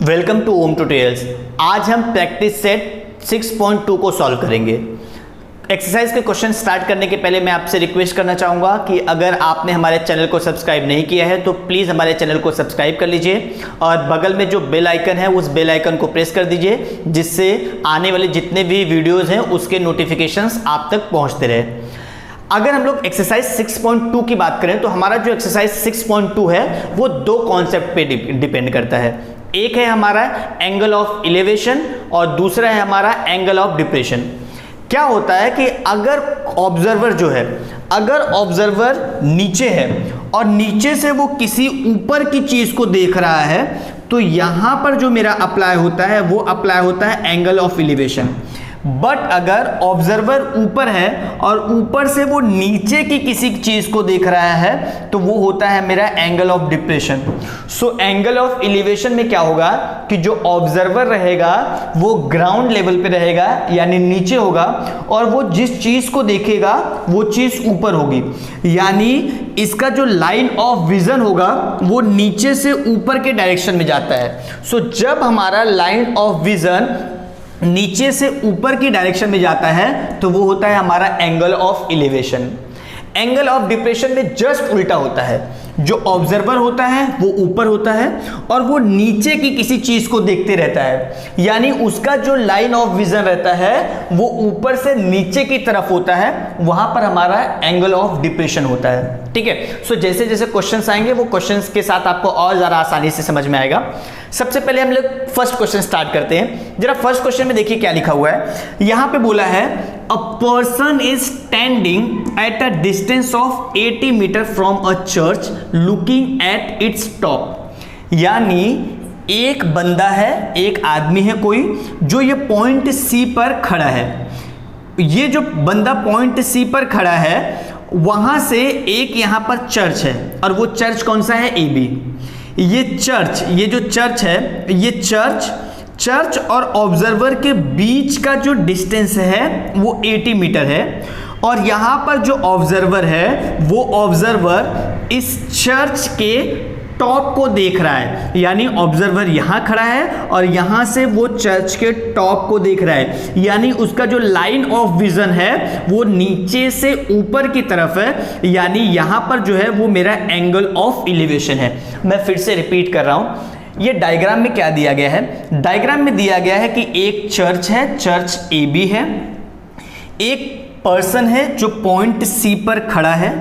Welcome two ohm tutorials. आज हम practice set 6.2 को सॉल्व करेंगे। एक्सरसाइज के क्वेश्चन स्टार्ट करने के पहले मैं आपसे रिक्वेस्ट करना चाहूँगा कि अगर आपने हमारे चैनल को सब्सक्राइब नहीं किया है तो प्लीज़ हमारे चैनल को सब्सक्राइब कर लीजिए और बगल में जो बेल आइकन है उस बेल आइकन को प्रेस कर दीजिए, जिससे आने वाले जितने भी वीडियोज़ हैं उसके नोटिफिकेशंस आप तक पहुँचते रहे। अगर हम लोग एक्सरसाइज 6.2 की बात करें तो हमारा जो एक्सरसाइज 6.2 है वो दो कॉन्सेप्ट पे डिपेंड करता है। एक है हमारा एंगल ऑफ इलेवेशन और दूसरा है हमारा एंगल ऑफ डिप्रेशन। क्या होता है कि अगर ऑब्जर्वर जो है, अगर ऑब्जर्वर नीचे है और नीचे से वो किसी ऊपर की चीज को देख रहा है तो यहां पर जो मेरा अप्लाई होता है वो अप्लाई होता है एंगल ऑफ इलिवेशन। बट अगर ऑब्जर्वर ऊपर है और ऊपर से वो नीचे की किसी चीज को देख रहा है तो वो होता है मेरा angle of depression. So angle of elevation में क्या होगा कि जो ऑब्जर्वर रहेगा वो ग्राउंड लेवल पे रहेगा यानी नीचे होगा और वो जिस चीज को देखेगा वो चीज ऊपर होगी, यानी इसका जो लाइन ऑफ विजन होगा वो नीचे से ऊपर के डायरेक्शन में जाता है। सो जब हमारा लाइन ऑफ विजन नीचे से ऊपर की डायरेक्शन में जाता है तो वो होता है हमारा angle of elevation. Angle of depression में जस्ट उल्टा होता है, जो ऑब्जर्वर होता है वो ऊपर होता है और वो नीचे की किसी चीज को देखते रहता है, यानी उसका जो लाइन ऑफ विजन रहता है वो ऊपर से नीचे की तरफ होता है, वहां पर हमारा एंगल ऑफ डिप्रेशन होता है। ठीक है। सो जैसे जैसे क्वेश्चंस आएंगे वो क्वेश्चंस के साथ आपको और ज्यादा आसानी से समझ में आएगा। सबसे पहले हम लोग फर्स्ट क्वेश्चन स्टार्ट करते हैं। जरा फर्स्ट क्वेश्चन में देखिए क्या लिखा हुआ है। यहां पे बोला है a person is standing at a distance of 80 meter from a church looking at its top, यानी एक बंदा है, एक आदमी है कोई, जो ये पॉइंट सी पर खड़ा है। ये जो बंदा पॉइंट सी पर खड़ा है वहां से एक यहां पर चर्च है और वो चर्च कौन सा है? AB। ये चर्च, ये जो चर्च है, ये चर्च और ऑब्जर्वर के बीच का जो डिस्टेंस है वो 80 मीटर है और यहां पर जो ऑब्जर्वर है वो ऑब्जर्वर इस चर्च के टॉप को देख रहा है, यानी ऑब्जर्वर यहां खड़ा है और यहां से वो चर्च के टॉप को देख रहा है, यानी उसका जो लाइन ऑफ विजन है वो नीचे से ऊपर की तरफ है, यानी यहां पर जो है वो मेरा एंगल ऑफ इलिवेशन है। मैं फिर से रिपीट कर रहा हूं, ये डायग्राम में क्या दिया गया है? डायग्राम में दिया गया है कि एक चर्च है, चर्च AB है, एक पर्सन है जो पॉइंट C पर खड़ा है,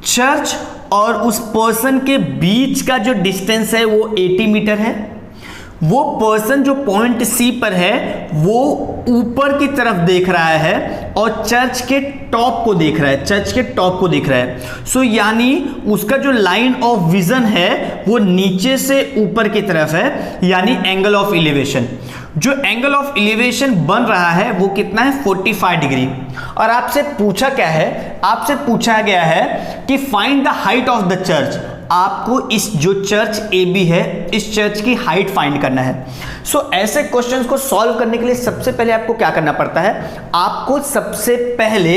चर्च और उस पर्सन के बीच का जो डिस्टेंस है वो 80 मीटर है। वो पर्सन जो पॉइंट C पर है वो ऊपर की तरफ देख रहा है और चर्च के टॉप को देख रहा है, चर्च के टॉप को देख रहा है। सो यानी उसका जो लाइन ऑफ विजन है वो नीचे से ऊपर की तरफ है, यानी एंगल ऑफ इलिवेशन। जो एंगल ऑफ इलिवेशन बन रहा है वो कितना है? 45 डिग्री। और आपसे पूछा क्या है? आपसे पूछा गया है कि find the height of the church. आपको इस जो चर्च AB है इस चर्च की हाइट फाइंड करना है। सो ऐसे क्वेश्चंस को सॉल्व करने के लिए सबसे पहले आपको क्या करना पड़ता है? आपको सबसे पहले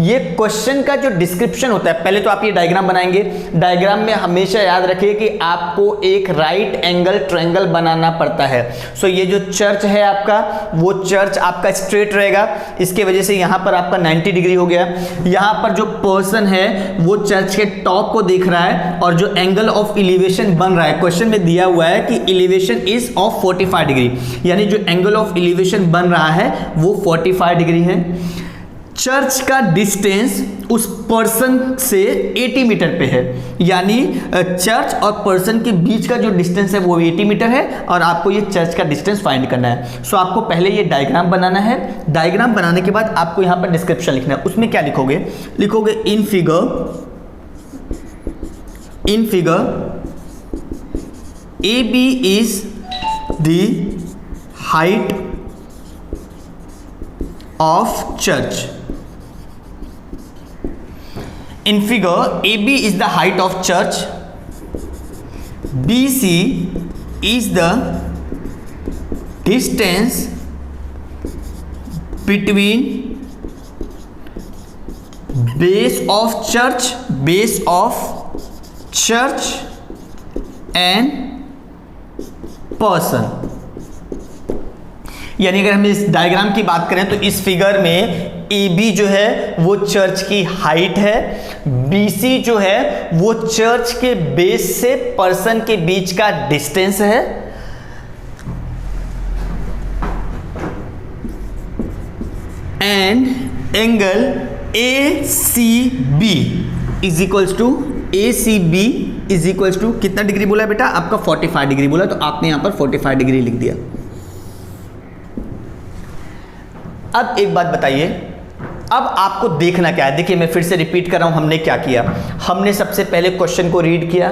ये क्वेश्चन का जो डिस्क्रिप्शन होता है, पहले तो आप ये डायग्राम बनाएंगे। डायग्राम में हमेशा याद रखिए कि आपको एक राइट एंगल ट्रायंगल बनाना पड़ता है। सो ये जो चर्च है आपका, वो चर्च आपका स्ट्रेट रहेगा, इसके वजह से यहाँ पर आपका 90 डिग्री हो गया। यहाँ पर जो पर्सन है वो चर्च के टॉप को देख रहा है और जो एंगल ऑफ इलिवेशन बन रहा है, क्वेश्चन में दिया हुआ है कि इलिवेशन इज ऑफ 45 डिग्री, यानी जो एंगल ऑफ इलिवेशन बन रहा है वो 45 डिग्री है। चर्च का डिस्टेंस उस पर्सन से 80 मीटर पे है, यानी चर्च और पर्सन के बीच का जो डिस्टेंस है वो 80 मीटर है और आपको ये चर्च का डिस्टेंस फाइंड करना है। सो आपको पहले ये डायग्राम बनाना है। डायग्राम बनाने के बाद आपको यहाँ पर डिस्क्रिप्शन लिखना है। उसमें क्या लिखोगे? लिखोगे in figure AB is the height of church. In figure AB is the height of church, BC is the distance between base of church and person. यानी अगर हम इस डायग्राम की बात करें तो इस फिगर में AB जो है वो चर्च की हाइट है, BC जो है वो चर्च के बेस से पर्सन के बीच का डिस्टेंस है, and angle ACB is equals to कितना डिग्री बोला बेटा? आपका 45 डिग्री बोला, तो आपने यहां पर 45 डिग्री लिख दिया। अब एक बात बताइए, अब आपको देखना क्या है? देखिए मैं फिर से रिपीट कर रहा हूं, हमने क्या किया? हमने सबसे पहले क्वेश्चन को रीड किया,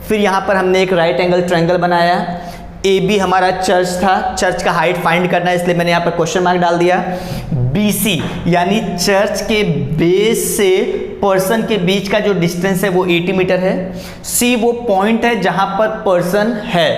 फिर यहां पर हमने एक राइट एंगल ट्रायंगल बनाया, AB हमारा चर्च था, चर्च का हाइट फाइंड करना है इसलिए मैंने यहां पर क्वेश्चन मार्क डाल दिया। BC यानी चर्च के बेस से पर्सन के बीच का जो डिस्टेंस है वो 80 मीटर है। C वो पॉइंट है जहां पर पर्सन है,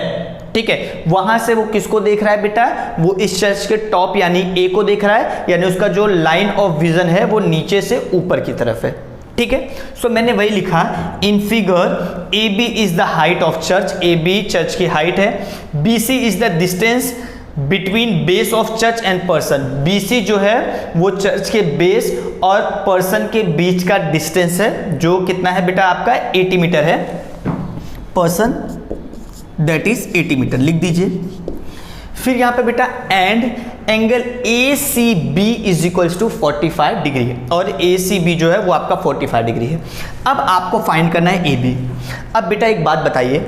ठीक है, वहां से वो किसको देख रहा है बेटा? वो इस चर्च के टॉप यानी A को देख रहा है, यानी उसका जो लाइन ऑफ विजन है वो नीचे से ऊपर की तरफ है, ठीक है। सो मैंने वही लिखा, in figure AB is the height of church, AB church की हाइट है, BC is the distance between base of church and person, BC जो है वो चर्च के बेस और पर्सन के बीच का डिस्टेंस है, जो कितना है बेटा? आपका 80 मीटर है। पर्सन दैट इज 80 मीटर लिख दीजिए। फिर यहां पे बेटा and angle ACB is equals to 45 degree, और ACB जो है वो आपका 45 डिग्री है। अब आपको फाइंड करना है AB। अब बेटा एक बात बताइए,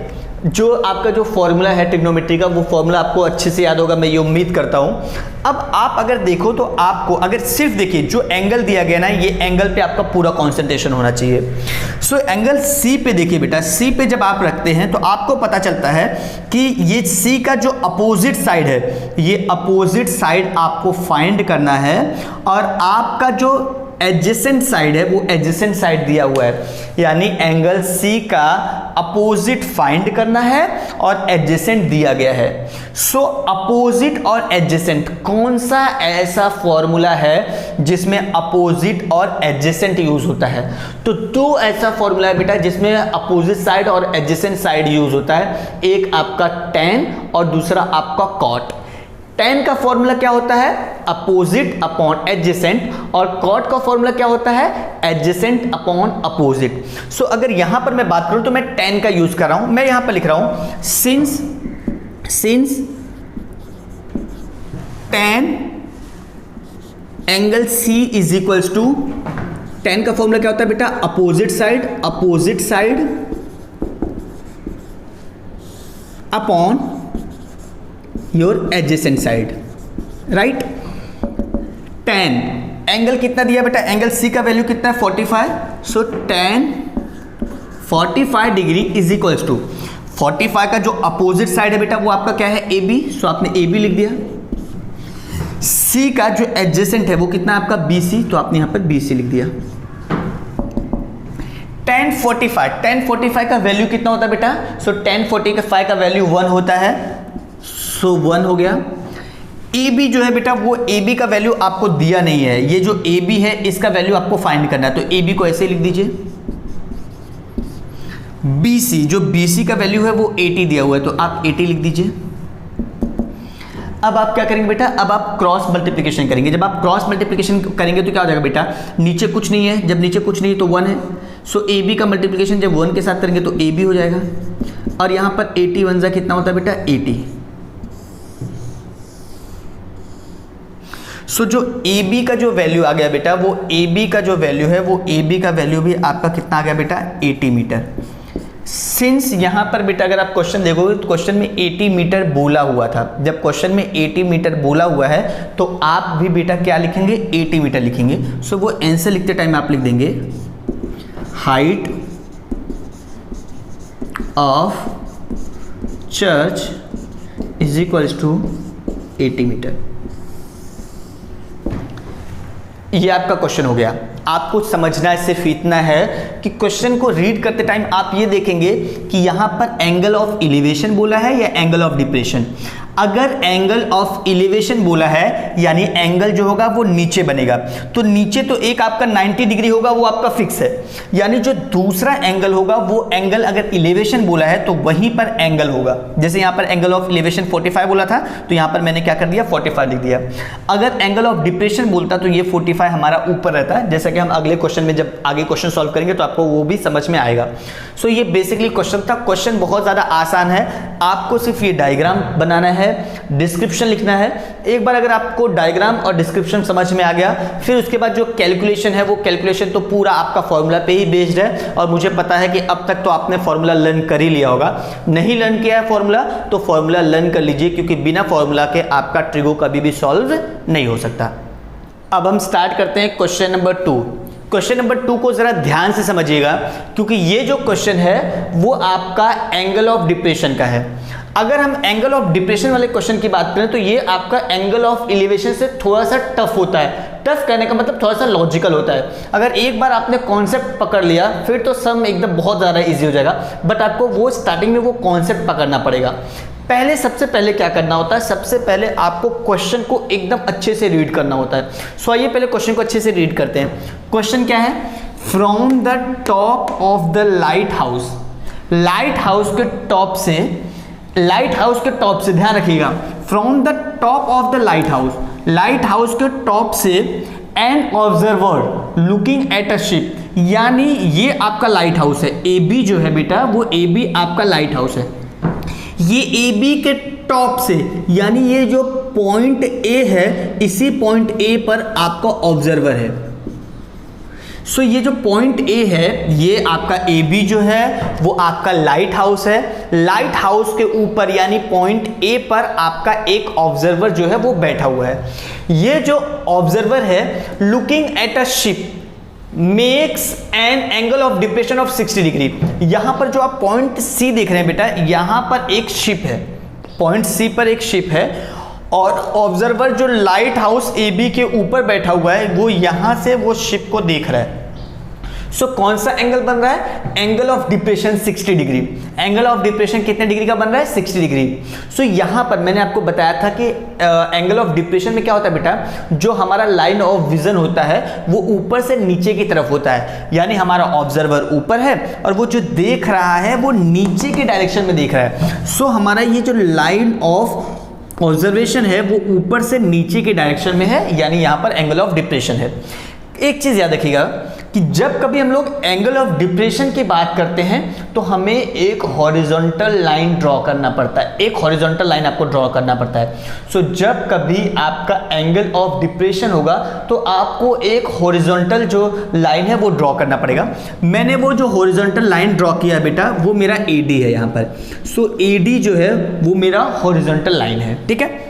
जो आपका जो फॉर्मूला है ट्रिग्नोमेट्री का, वो फॉर्मूला आपको अच्छे से याद होगा, मैं ये उम्मीद करता हूं। अब आप अगर देखो तो आपको अगर सिर्फ देखिए जो एंगल दिया गया ना, ये एंगल पे आपका पूरा कंसंट्रेशन होना चाहिए। सो एंगल C पे देखिए बेटा, C पे जब आप रखते हैं तो आपको पता चलता है कि ये C का जो अपोजिट साइड है, ये अपोजिट साइड आपको फाइंड करना है, और आपका जो एडजेसेंट साइड है वो एडजेसेंट साइड दिया हुआ है, यानी एंगल C का अपोजिट फाइंड करना है और एडजेसेंट दिया गया है। सो अपोजिट और एडजेसेंट, कौन सा ऐसा फॉर्मूला है जिसमें अपोजिट और एडजेसेंट यूज होता है? तो दो ऐसा फॉर्मूला है बेटा जिसमें अपोजिट साइड और एडजेसेंट साइड यूज होता है, एक आपका tan और दूसरा आपका cot। tan का फॉर्मूला क्या होता है? अपोजिट अपॉन एडजेसेंट, और cot का फॉर्मूला क्या होता है? Adjacent upon opposite. सो अगर यहां पर मैं बात करूं तो मैं tan का यूज कर रहा हूं, मैं यहां पर लिख रहा हूं since tan angle C is equals to, tan का फॉर्मूला क्या होता है बेटा? Opposite side upon your adjacent side, right. tan angle कितना दिया बेटा? एंगल C का वैल्यू कितना है? 45। So tan 45 degree is equals to 45 का जो अपोजिट साइड है बेटा वो आपका क्या है? AB। सो आपने AB लिख दिया। C का जो एडजेसेंट है वो कितना है आपका? BC, तो आपने यहां पर BC लिख दिया। tan 45 का वैल्यू कितना होता है बेटा? सो tan 45 का वैल्यू 1 होता है, सो 1 हो गया। AB जो है बेटा वो AB का वैल्यू आपको दिया नहीं है, ये जो AB है इसका वैल्यू आपको फाइंड करना है, तो AB को ऐसे लिख दीजिए। BC, जो BC का वैल्यू है वो 80 दिया हुआ है, तो आप 80 लिख दीजिए। अब आप क्या करेंगे बेटा? अब आप क्रॉस मल्टीप्लिकेशन करेंगे। जब आप क्रॉस मल्टीप्लिकेशन करेंगे तो क्या हो जाएगा बेटा? नीचे कुछ नहीं है, जब नीचे कुछ नहीं है तो 1 है, सो AB का मल्टीप्लिकेशन जब 1 के साथ करेंगे तो AB हो जाएगा, और यहां पर 80 1 जा कितना होता है बेटा? 80। सो जो AB का जो वैल्यू आ गया बेटा, वो AB का जो वैल्यू है वो AB का वैल्यू भी आपका कितना आ गया बेटा? 80 मीटर। सिंस यहां पर बेटा अगर आप क्वेश्चन देखोगे तो क्वेश्चन में 80 मीटर बोला हुआ था, जब क्वेश्चन में 80 मीटर बोला हुआ है तो आप भी बेटा क्या लिखेंगे? 80 मीटर लिखेंगे। सो वो आंसर लिखते टाइम आप लिख देंगे height of church is equals to 80 meter. ये आपका क्वेश्चन हो गया। आपको समझना है सिर्फ इतना है कि क्वेश्चन को रीड करते टाइम आप ये देखेंगे कि यहां पर एंगल ऑफ एलिवेशन बोला है या एंगल ऑफ डिप्रेशन। अगर एंगल ऑफ एलिवेशन बोला है यानी एंगल जो होगा वो नीचे बनेगा, तो नीचे तो एक आपका 90 डिग्री होगा, वो आपका फिक्स है। यानी जो दूसरा एंगल होगा वो एंगल अगर एलिवेशन बोला है तो वहीं पर एंगल होगा। जैसे यहाँ पर एंगल ऑफ एलिवेशन 45 बोला था तो यहाँ पर मैंने क्या कर दिया 45 लिख दिया। अगर एंगल ऑफ डिप्रेशन बोलता तो ये 45 हमारा ऊपर रहता है, जैसा कि हम अगले क्वेश्चन में जब आगे क्वेश्चन सॉल्व करेंगे तो आपको वो भी समझ में आएगा। सो ये बेसिकली क्वेश्चन था। क्वेश्चन बहुत ज़्यादा आसान है, आपको सिर्फ ये डायग्राम बनाना है, डिस्क्रिप्शन लिखना है। एक बार अगर आपको डायग्राम और डिस्क्रिप्शन समझ में आ गया, फिर उसके बाद जो कैलकुलेशन है वो कैलकुलेशन तो पूरा आपका फॉर्मूला पे ही बेस्ड है। और मुझे पता है कि अब तक तो आपने फॉर्मूला लर्न कर ही लिया होगा। नहीं लर्न किया है फॉर्मूला तो फॉर्मूला लर्न कर लीजिए, क्योंकि बिना फॉर्मूला के आपका ट्रिगो कभी भी सॉल्व नहीं हो सकता। अब हम स्टार्ट करते हैं क्वेश्चन नंबर 2। क्वेश्चन नंबर 2 को जरा ध्यान से समझिएगा, क्योंकि ये जो क्वेश्चन है वो आपका एंगल ऑफ डिप्रेशन का है। अगर हम एंगल ऑफ डिप्रेशन वाले क्वेश्चन की बात करें तो ये आपका एंगल ऑफ एलिवेशन से थोड़ा सा टफ होता है। टफ कहने का मतलब थोड़ा सा लॉजिकल होता है। अगर एक बार आपने कॉन्सेप्ट पकड़ लिया फिर तो सम एकदम बहुत ज़्यादा इजी हो जाएगा, बट आपको वो स्टार्टिंग में वो कॉन्सेप्ट पकड़ना पड़ेगा। सबसे पहले क्या करना होता है, सबसे पहले आपको क्वेश्चन को एकदम अच्छे से रीड करना होता है। सो आइए पहले क्वेश्चन को अच्छे से रीड करते हैं। क्वेश्चन क्या है, from the top of the light house, light house के टॉप से, लाइट हाउस के टॉप से ध्यान रखिएगा, from the top of the light house, light house के टॉप से an observer looking at a ship, यानी ये आपका लाइट हाउस है। ए बी जो है बेटा वो ए बी आपका लाइट हाउस है। ये ए बी के टॉप से, यानी ये जो पॉइंट ए है इसी पॉइंट ए पर आपका ऑब्जर्वर है। सो ये जो पॉइंट ए है ये आपका ए बी जो है वो आपका लाइट हाउस है। लाइट हाउस के ऊपर यानी पॉइंट ए पर आपका एक ऑब्जर्वर जो है वो बैठा हुआ है। ये जो ऑब्जर्वर है looking at a ship makes an angle of depression of 60 degree. यहां पर जो आप पॉइंट सी देख रहे हैं बेटा, यहां पर एक शिप है, पॉइंट सी पर एक शिप है और ऑब्जर्वर जो लाइट हाउस ए बी के ऊपर बैठा हुआ है वो यहां से वो शिप को देख रहा है। सो कौन सा एंगल बन रहा है, angle of depression 60 degree. Angle of depression कितने डिग्री का बन रहा है, 60 डिग्री। सो यहां पर मैंने आपको बताया था कि एंगल ऑफ डिप्रेशन में क्या होता है बेटा, जो हमारा लाइन ऑफ विजन होता है वो ऊपर से नीचे की तरफ होता है। यानी हमारा ऑब्जर्वर ऊपर है और वो जो देख रहा है वो नीचे के डायरेक्शन में देख रहा है। सो हमारा ये जो लाइन ऑफ ऑब्जर्वेशन है वो ऊपर से नीचे के डायरेक्शन में है, यानी यहां पर एंगल ऑफ डिप्रेशन है। एक चीज याद रखिएगा कि जब कभी हम लोग एंगल ऑफ डिप्रेशन की बात करते हैं तो हमें एक हॉरिजॉन्टल लाइन ड्रॉ करना पड़ता है, एक हॉरिजॉन्टल लाइन आपको ड्रॉ करना पड़ता है। सो जब कभी आपका एंगल ऑफ डिप्रेशन होगा तो आपको एक हॉरिजॉन्टल जो लाइन है वो ड्रॉ करना पड़ेगा। मैंने वो जो हॉरिजॉन्टल लाइन ड्रॉ किया है बेटा वो मेरा AD है यहाँ पर। सो AD जो है वो मेरा हॉरिजॉन्टल लाइन है, ठीक है।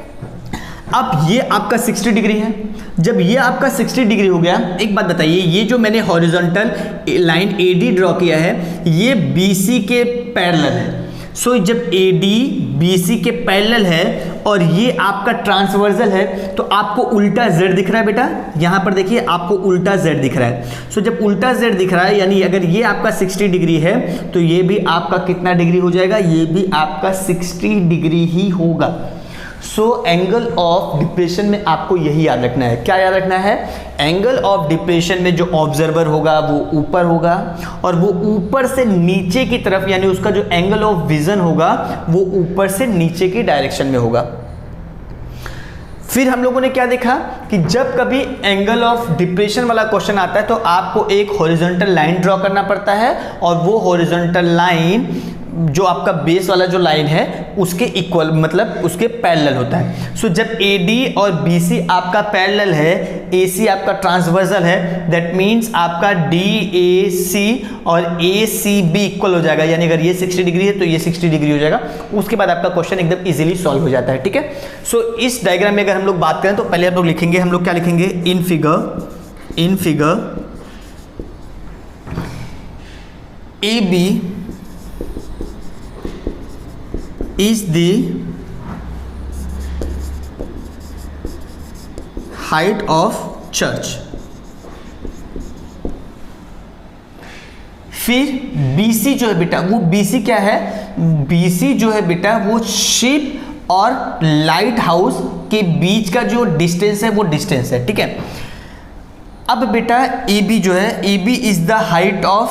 अब ये आपका 60 डिग्री है। जब ये आपका 60 डिग्री हो गया, एक बात बताइए, ये जो मैंने हॉरिजॉन्टल लाइन AD ड्रॉ किया है ये BC के पैरेलल है। सो जब AD BC के पैरेलल है और ये आपका ट्रांसवर्सल है तो आपको उल्टा Z दिख रहा है बेटा, यहाँ पर देखिए आपको उल्टा Z दिख रहा है। सो जब उल्टा Z दिख रहा है यानी अगर ये आपका 60 डिग्री है तो ये भी आपका कितना डिग्री हो जाएगा, ये भी आपका 60 डिग्री ही होगा। सो एंगल ऑफ डिप्रेशन में आपको यही याद रखना है। क्या याद रखना है, एंगल ऑफ डिप्रेशन में जो ऑब्जर्वर होगा वो ऊपर होगा और वो ऊपर से नीचे की तरफ, यानी उसका जो एंगल ऑफ विजन होगा वो ऊपर से नीचे की डायरेक्शन में होगा। फिर हम लोगों ने क्या देखा कि जब कभी एंगल ऑफ डिप्रेशन वाला क्वेश्चन आता है तो आपको एक हॉरिजॉन्टल लाइन ड्रॉ करना पड़ता है और वो हॉरिजॉन्टल लाइन जो आपका बेस वाला जो लाइन है उसके इक्वल, मतलब उसके पैरेलल होता है। सो जब AD और BC आपका पैरेलल है, AC आपका ट्रांसवर्सल है, दैट मीन्स आपका DAC और ACB इक्वल हो जाएगा। यानी अगर ये 60 डिग्री है तो ये 60 डिग्री हो जाएगा। उसके बाद आपका क्वेश्चन एकदम इजीली सॉल्व हो जाता है, ठीक है। सो इस डायग्राम में अगर हम लोग बात करें तो पहले हम लोग लिखेंगे, हम लोग क्या लिखेंगे, in figure AB is the height of church। फिर BC जो है बेटा, वो BC क्या है, BC जो है बेटा वो शिप और लाइट हाउस के बीच का जो डिस्टेंस है वो डिस्टेंस है, ठीक है। अब बेटा AB जो है, AB is the height of,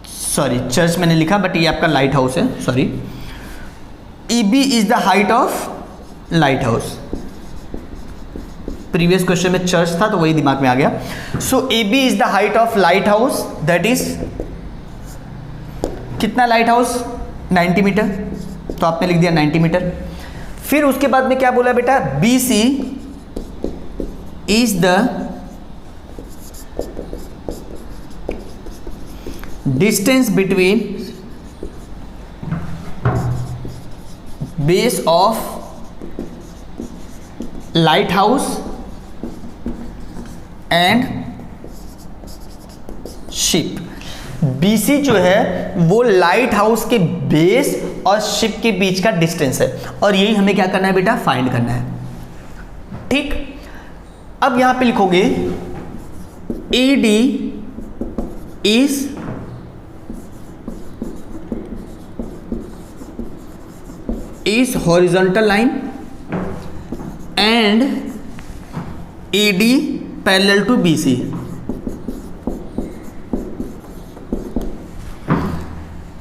sorry church मैंने लिखा बट ये आपका लाइट हाउस है, sorry. AB is the height of light house, previous question में चर्च था तो वही दिमाग में आ गया। सो AB is the height of light house, that is कितना लाइट हाउस, 90 मीटर, तो आपने लिख दिया 90 मीटर। फिर उसके बाद में क्या बोला बेटा, BC is the distance between base of light house and ship. BC जो है वो लाइट हाउस के बेस और शिप के बीच का डिस्टेंस है, और यही हमें क्या करना है बेटा, फाइंड करना है, ठीक। अब यहां पे लिखोगे AD is horizontal line and AD parallel to BC।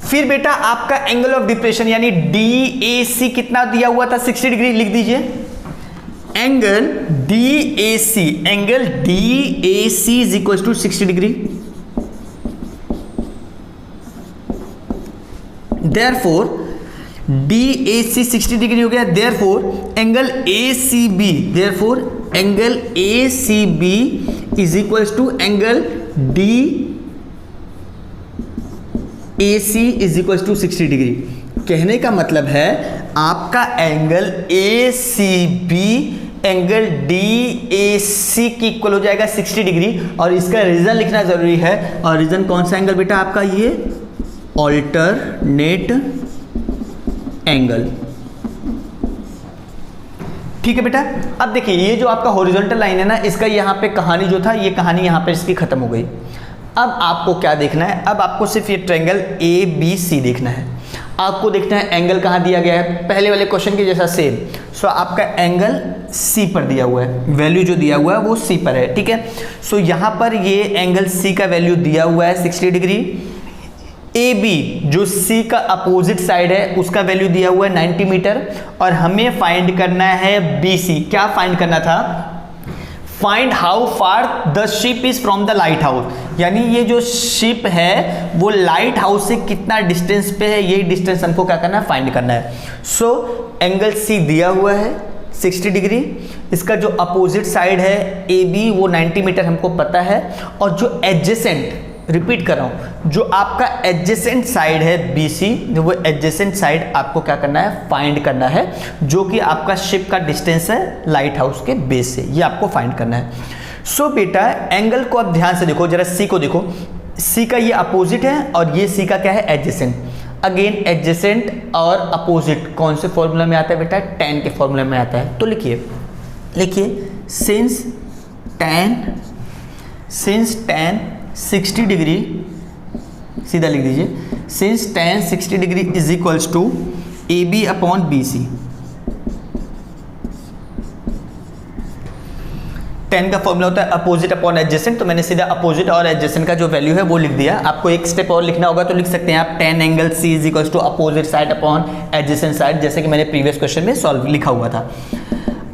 फिर बेटा आपका एंगल ऑफ डिप्रेशन यानी DAC कितना दिया हुआ था, 60 डिग्री, लिख दीजिए angle DAC is equal to 60 degree. Therefore DAC 60 degree हो गया, therefore angle ACB is equal to angle DAC is equal to 60 degree. कहने का मतलब है आपका एंगल ACB एंगल DAC की इक्वल हो जाएगा 60 डिग्री, और इसका रीजन लिखना जरूरी है। और रीजन कौन सा एंगल बेटा आपका, ये ऑल्टरनेट एंगल, ठीक है बेटा। अब देखिए ये जो आपका हॉरिजॉन्टल लाइन है ना, इसका यहाँ पे कहानी जो था, ये कहानी यहाँ पे इसकी खत्म हो गई। अब आपको क्या देखना है, अब आपको सिर्फ ये ट्रायंगल ABC देखना है। आपको देखना है एंगल कहाँ दिया गया है, पहले वाले क्वेश्चन के जैसा सेम। सो आपका एंगल C पर दिया हुआ है, वैल्यू जो दिया हुआ है वो C पर है, ठीक है। सो यहाँ पर ये एंगल C का वैल्यू दिया हुआ है 60 डिग्री। AB जो C का अपोजिट साइड है उसका वैल्यू दिया हुआ है 90 मीटर, और हमें फाइंड करना है BC। क्या फाइंड करना था, find how far the ship is from the light house, यानी ये जो शिप है वो लाइट हाउस से कितना डिस्टेंस पे है, ये डिस्टेंस हमको क्या करना है, फाइंड करना है। सो एंगल C दिया हुआ है 60 डिग्री, इसका जो अपोजिट साइड है AB वो 90 मीटर हमको पता है, और जो एडजेसेंट, रिपीट कर रहा हूं, जो आपका एडजेसेंट साइड है BC, वो एडजेसेंट साइड आपको क्या करना है, फाइंड करना है, जो कि आपका शिप का डिस्टेंस है लाइट हाउस के बेस से, ये आपको फाइंड करना है। सो बेटा एंगल को आप ध्यान से देखो, जरा C को देखो, C का ये अपोजिट है और ये C का क्या है, एडजेसेंट। अगेन एडजेसेंट और अपोजिट कौन से फॉर्मूला में आता है बेटा, tan के फॉर्मूला में आता है। तो लिखिए सिंस tan 60 डिग्री, सीधा लिख दीजिए, since tan 60 degree is equals to AB upon BC। tan का फॉर्मूला होता है अपोजिट अपॉन एडजेसेंट, तो मैंने सीधा अपोजिट और एडजेसेंट का जो वैल्यू है वो लिख दिया। आपको एक स्टेप और लिखना होगा तो लिख सकते हैं आप tan angle C is equals to opposite side upon adjacent side, जैसे कि मैंने प्रीवियस क्वेश्चन में सॉल्व लिखा हुआ था।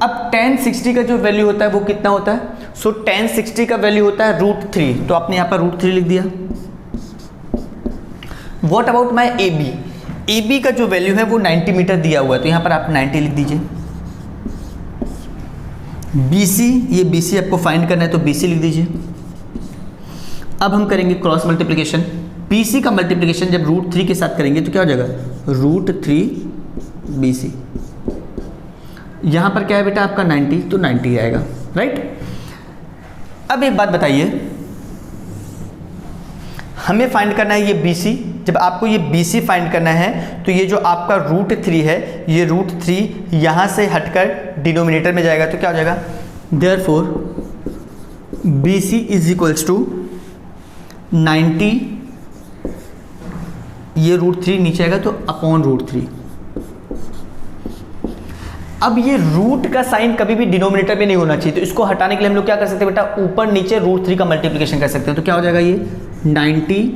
अब tan 60 का जो वैल्यू होता है वो कितना होता है, सो tan 60 का वैल्यू होता है √3, तो आपने यहाँ पर √3 लिख दिया। व्हाट अबाउट माय AB का जो वैल्यू है वो 90 मीटर दिया हुआ है, तो यहाँ पर आप 90 लिख दीजिए। BC, ये BC आपको फाइंड करना है तो BC लिख दीजिए। अब हम करेंगे क्रॉस मल्टीप्लिकेशन। BC का मल्टीप्लिकेशन जब √3 के साथ करेंगे तो क्या हो जाएगा, √3 BC। यहाँ पर क्या है बेटा आपका 90, तो 90 आएगा, राइट। अब एक बात बताइए, हमें फाइंड करना है ये BC। जब आपको ये BC फाइंड करना है तो ये जो आपका √3 है, ये √3 यहाँ से हटकर डिनोमिनेटर में जाएगा, तो क्या हो जाएगा, therefore BC is equals to 90 ये √3 नीचे आएगा तो अपॉन √3। अब ये रूट का साइन कभी भी डिनोमिनेटर में नहीं होना चाहिए, तो इसको हटाने के लिए हम लोग क्या कर सकते हैं बेटा, ऊपर नीचे √3 का मल्टीप्लिकेशन कर सकते हैं। तो क्या हो जाएगा, ये 90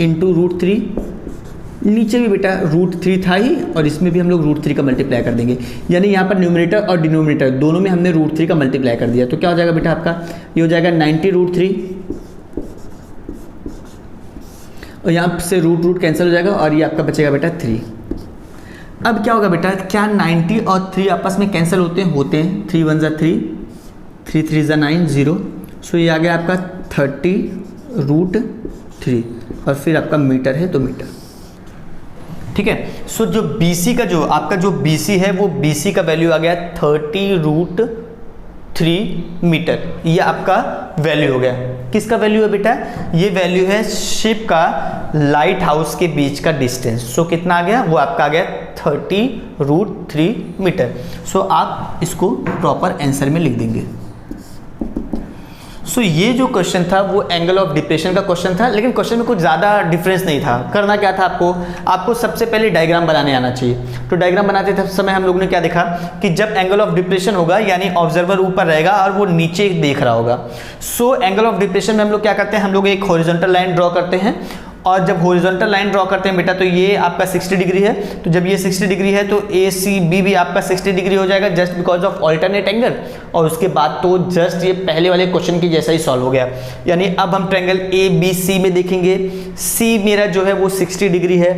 इंटू √3, नीचे भी बेटा √3 था ही और इसमें भी हम लोग √3 का मल्टीप्लाई कर देंगे, यानी यहाँ पर न्यूमरेटर और डिनोमिनेटर दोनों में हमने √3 का मल्टीप्लाई कर दिया। तो क्या हो जाएगा बेटा आपका, ये हो जाएगा 90 √3 और यहाँ से रूट कैंसिल हो जाएगा और ये आपका बचेगा बेटा 3। अब क्या होगा बेटा, क्या 90 और 3 आपस में कैंसिल होते हैं 3 1 3, 3 3 9 0। सो ये आ गया आपका 30 √3 और फिर आपका मीटर है तो मीटर, ठीक है। सो जो BC का जो आपका जो BC है वो BC का वैल्यू आ गया 30 √3 मीटर। ये आपका वैल्यू हो गया। किसका वैल्यू है बेटा, ये वैल्यू है शिप का लाइट हाउस के बीच का डिस्टेंस। सो कितना आ गया, वो आपका आ गया 30 √3 मीटर। सो आप इसको प्रॉपर आंसर में लिख देंगे। सो ये जो क्वेश्चन था वो एंगल ऑफ डिप्रेशन का क्वेश्चन था, लेकिन क्वेश्चन में कुछ ज़्यादा डिफरेंस नहीं था। करना क्या था आपको सबसे पहले डायग्राम बनाने आना चाहिए। तो डायग्राम बनाते थे समय हम लोगों ने क्या देखा कि जब एंगल ऑफ डिप्रेशन होगा यानी ऑब्जर्वर ऊपर रहेगा और वो नीचे देख रहा होगा। सो एंगल ऑफ डिप्रेशन में हम लोग क्या करते हैं, हम लोग एक हॉरिजॉन्टल लाइन ड्रॉ करते हैं और जब हॉरिजॉन्टल लाइन ड्रॉ करते हैं बेटा तो ये आपका 60 डिग्री है। तो जब ये 60 डिग्री है तो ACB भी आपका 60 डिग्री हो जाएगा just because of alternate angle. और उसके बाद तो जस्ट ये पहले वाले क्वेश्चन की जैसा ही सॉल्व हो गया। यानी अब हम ट्रायंगल ABC में देखेंगे, C मेरा जो है वो 60 डिग्री है।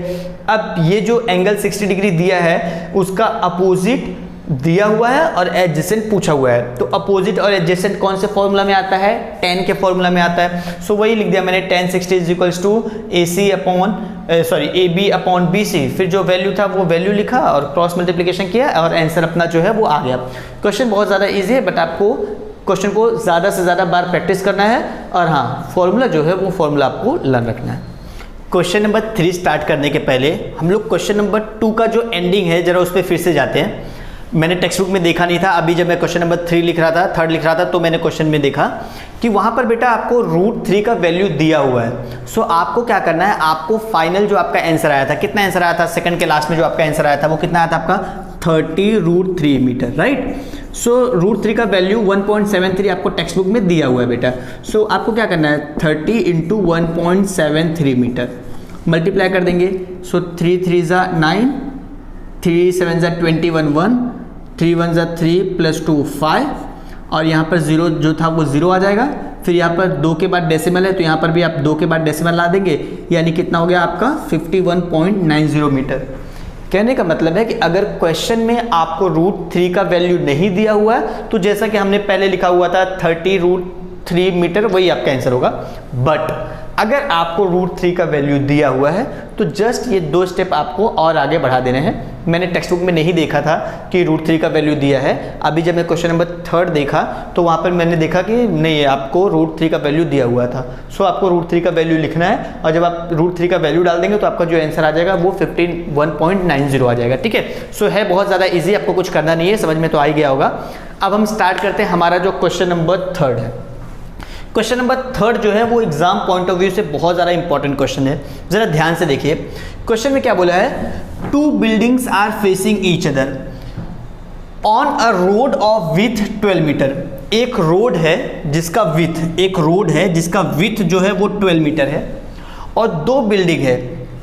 अब ये जो एंगल 60 डिग्री दिया है उसका अपोजिट दिया हुआ है और एडजेसेंट पूछा हुआ है। तो अपोजिट और एडजेसेंट कौन से फॉर्मूला में आता है, tan के फॉर्मूला में आता है। सो वही लिख दिया मैंने, tan 60 = AB अपॉन BC। फिर जो वैल्यू था वो वैल्यू लिखा और क्रॉस मल्टीप्लिकेशन किया और आंसर अपना जो है वो आ गया। क्वेश्चन बहुत ज़्यादा ईजी है, बट आपको क्वेश्चन को ज़्यादा से ज़्यादा बार प्रैक्टिस करना है और हाँ, फॉर्मूला जो है वो फॉर्मूला आपको लर्न रखना है। क्वेश्चन नंबर 3 स्टार्ट करने के पहले हम लोग क्वेश्चन नंबर 2 का जो एंडिंग है जरा उस पर फिर से जाते हैं। मैंने टेक्स्ट बुक में देखा नहीं था, अभी जब मैं क्वेश्चन नंबर 3 लिख रहा था, थर्ड लिख रहा था, तो मैंने क्वेश्चन में देखा कि वहाँ पर बेटा आपको √3 का वैल्यू दिया हुआ है। सो आपको क्या करना है, आपको फाइनल जो आपका आंसर आया था, कितना आंसर आया था सेकंड के लास्ट में जो आपका आंसर आया था वो कितना आया था आपका 30 √3 मीटर, राइट। सो √3 का वैल्यू 1.73 आपको टेक्स्ट बुक में दिया हुआ है बेटा। सो आपको क्या करना है, 30 × 1.73 मीटर मल्टीप्लाई कर देंगे। सो 3 3 9, 3 7 21 1, 3 1 3 + 2 5 और यहाँ पर 0 जो था वो 0 आ जाएगा। फिर यहाँ पर 2 के बाद डेसिमल है तो यहाँ पर भी आप 2 के बाद डेसिमल ला देंगे, यानी कितना हो गया आपका 51.90 मीटर। कहने का मतलब है कि अगर क्वेश्चन में आपको √3 का वैल्यू नहीं दिया हुआ है तो जैसा कि हमने पहले लिखा हुआ था 30 √3 मीटर, वही आपका आंसर होगा। बट अगर आपको √3 का वैल्यू दिया हुआ है तो जस्ट ये 2 स्टेप आपको और आगे बढ़ा देने हैं। मैंने टेक्स्ट बुक में नहीं देखा था कि √3 का वैल्यू दिया है। अभी जब मैं क्वेश्चन नंबर 3 देखा तो वहाँ पर मैंने देखा कि नहीं, आपको √3 का वैल्यू दिया हुआ था। सो आपको √3 का वैल्यू लिखना है और जब आप √3 का वैल्यू डाल देंगे तो आपका जो आंसर आ जाएगा वो 51.90 आ जाएगा, ठीक है। सो है बहुत ज़्यादा ईजी, आपको कुछ करना नहीं है, समझ में तो आ ही गया होगा। अब हम स्टार्ट करते हैं हमारा जो क्वेश्चन नंबर 3 है। क्वेश्चन नंबर 3 जो है वो एग्जाम पॉइंट ऑफ व्यू से बहुत ज़्यादा इंपॉर्टेंट क्वेश्चन है, ज़रा ध्यान से देखिए। क्वेश्चन में क्या बोला है, 2 buildings are facing each other on a road of width 12 meter. एक रोड है जिसका विथ जो है वो 12 मीटर है और 2 बिल्डिंग है।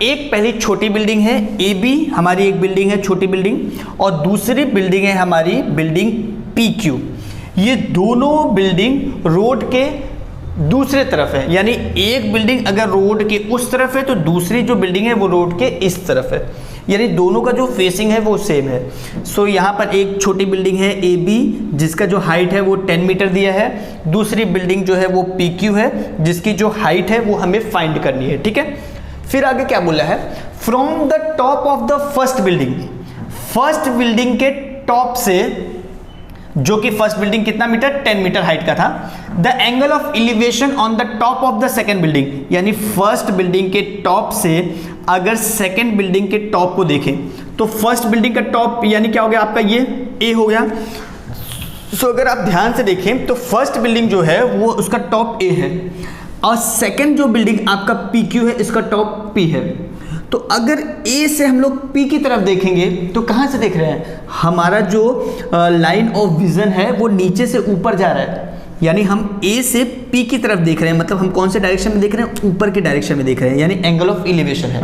एक पहली छोटी बिल्डिंग है AB, हमारी एक बिल्डिंग है छोटी बिल्डिंग, और दूसरी बिल्डिंग है हमारी बिल्डिंग PQ। ये दोनों बिल्डिंग रोड के दूसरे तरफ है, यानी एक बिल्डिंग अगर रोड के उस तरफ है तो दूसरी जो बिल्डिंग है वो रोड के इस तरफ है, यानी दोनों का जो फेसिंग है वो सेम है। सो यहाँ पर एक छोटी बिल्डिंग है AB जिसका जो हाइट है वो 10 मीटर दिया है, दूसरी बिल्डिंग जो है वो PQ है जिसकी जो हाइट है वो हमें फाइंड करनी है, ठीक है। फिर आगे क्या बोला है, from the top of the first building के टॉप से, जो कि फर्स्ट बिल्डिंग कितना मीटर, 10 मीटर हाइट का था, the angle of elevation on the top of the second building, यानी फर्स्ट बिल्डिंग के टॉप से अगर सेकेंड बिल्डिंग के टॉप को देखें तो फर्स्ट बिल्डिंग का टॉप यानी क्या हो गया आपका, ये A हो गया। सो अगर आप ध्यान से देखें तो फर्स्ट बिल्डिंग जो है वो उसका टॉप A है और सेकेंड जो बिल्डिंग आपका PQ है इसका टॉप P है। तो अगर ए से हम लोग पी की तरफ देखेंगे तो कहाँ से देख रहे हैं, हमारा जो लाइन ऑफ विजन है वो नीचे से ऊपर जा रहा है, यानी हम ए से पी की तरफ देख रहे हैं, मतलब हम कौन से डायरेक्शन में देख रहे हैं, ऊपर के डायरेक्शन में देख रहे हैं, यानी एंगल ऑफ एलिवेशन है।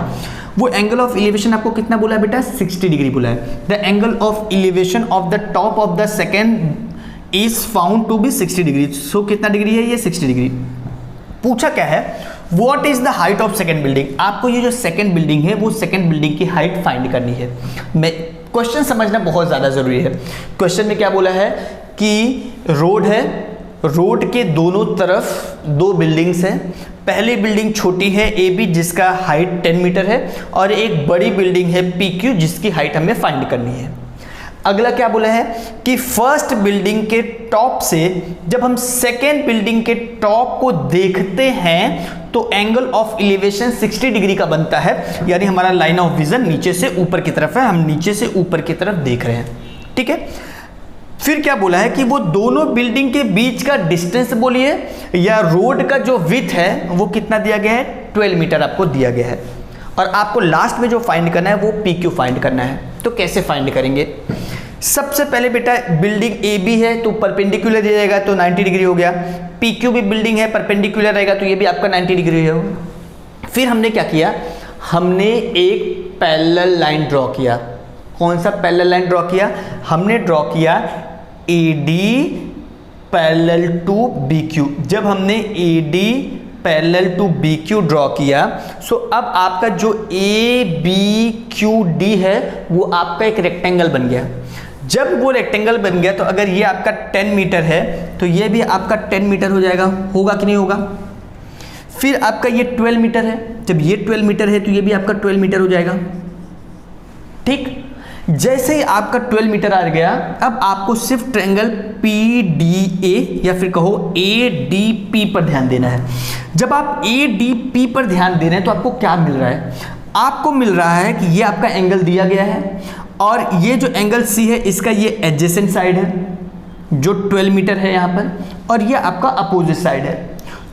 वो एंगल ऑफ एलिवेशन आपको कितना बोला है बेटा, 60 डिग्री बोला है। The angle of elevation of the top of the second is found to be 60 degree. So कितना डिग्री है ये, 60 डिग्री। पूछा क्या है, what is the height of second building. आपको ये जो सेकेंड बिल्डिंग है वो सेकेंड बिल्डिंग की हाइट फाइंड करनी है। मैं क्वेश्चन समझना बहुत ज़्यादा ज़रूरी है। क्वेश्चन में क्या बोला है कि रोड है, रोड के दोनों तरफ दो बिल्डिंग्स हैं। पहली बिल्डिंग छोटी है ए बी जिसका हाइट 10 मीटर है, और एक बड़ी बिल्डिंग है पी क्यू जिसकी हाइट हमें फाइंड करनी है। अगला क्या बोला है कि फर्स्ट बिल्डिंग के टॉप से जब हम सेकेंड बिल्डिंग के टॉप को देखते हैं तो एंगल ऑफ एलिवेशन 60 डिग्री का बनता है, यानी हमारा लाइन ऑफ विजन नीचे से ऊपर की तरफ है, हम नीचे से ऊपर की तरफ देख रहे हैं। ठीक है, फिर क्या बोला है कि वो दोनों बिल्डिंग के बीच का डिस्टेंस बोलिए या रोड का जो विड्थ है वो कितना दिया गया है, 12 मीटर आपको दिया गया है। और आपको लास्ट में जो फाइंड करना है वो पी क्यू फाइंड करना है। तो कैसे फाइंड करेंगे, सबसे पहले बेटा बिल्डिंग ए बी है तो परपेंडिकुलर दिया जाएगा तो 90 डिग्री हो गया। पी क्यू भी बिल्डिंग है, परपेंडिकुलर रहेगा तो ये भी आपका 90 डिग्री होगा। फिर हमने क्या किया, हमने एक पैरेलल लाइन ड्रॉ किया। कौन सा पैरेलल लाइन ड्रॉ किया, हमने ड्रॉ किया A D parallel to B Q. जब हमने A D parallel to B Q draw किया, सो अब आपका जो ए बी क्यू डी है वो आपका एक रेक्टेंगल बन गया। जब वो रेक्टेंगल बन गया तो अगर ये आपका 10 मीटर है तो ये भी आपका 10 मीटर हो जाएगा, होगा कि नहीं होगा। फिर आपका ये 12 मीटर है, जब ये 12 मीटर है तो ये भी आपका 12 मीटर हो जाएगा। ठीक, जैसे ही आपका 12 मीटर आ गया, अब आपको सिर्फ ट्रायंगल पी डी ए या फिर कहो ए डी पी पर ध्यान देना है। जब आप ए डी पी पर ध्यान दे रहे हैं तो आपको क्या मिल रहा है, आपको मिल रहा है कि ये आपका एंगल दिया गया है और ये जो एंगल सी है इसका ये एडजेसेंट साइड है जो 12 मीटर है यहाँ पर, और ये आपका अपोजिट साइड है।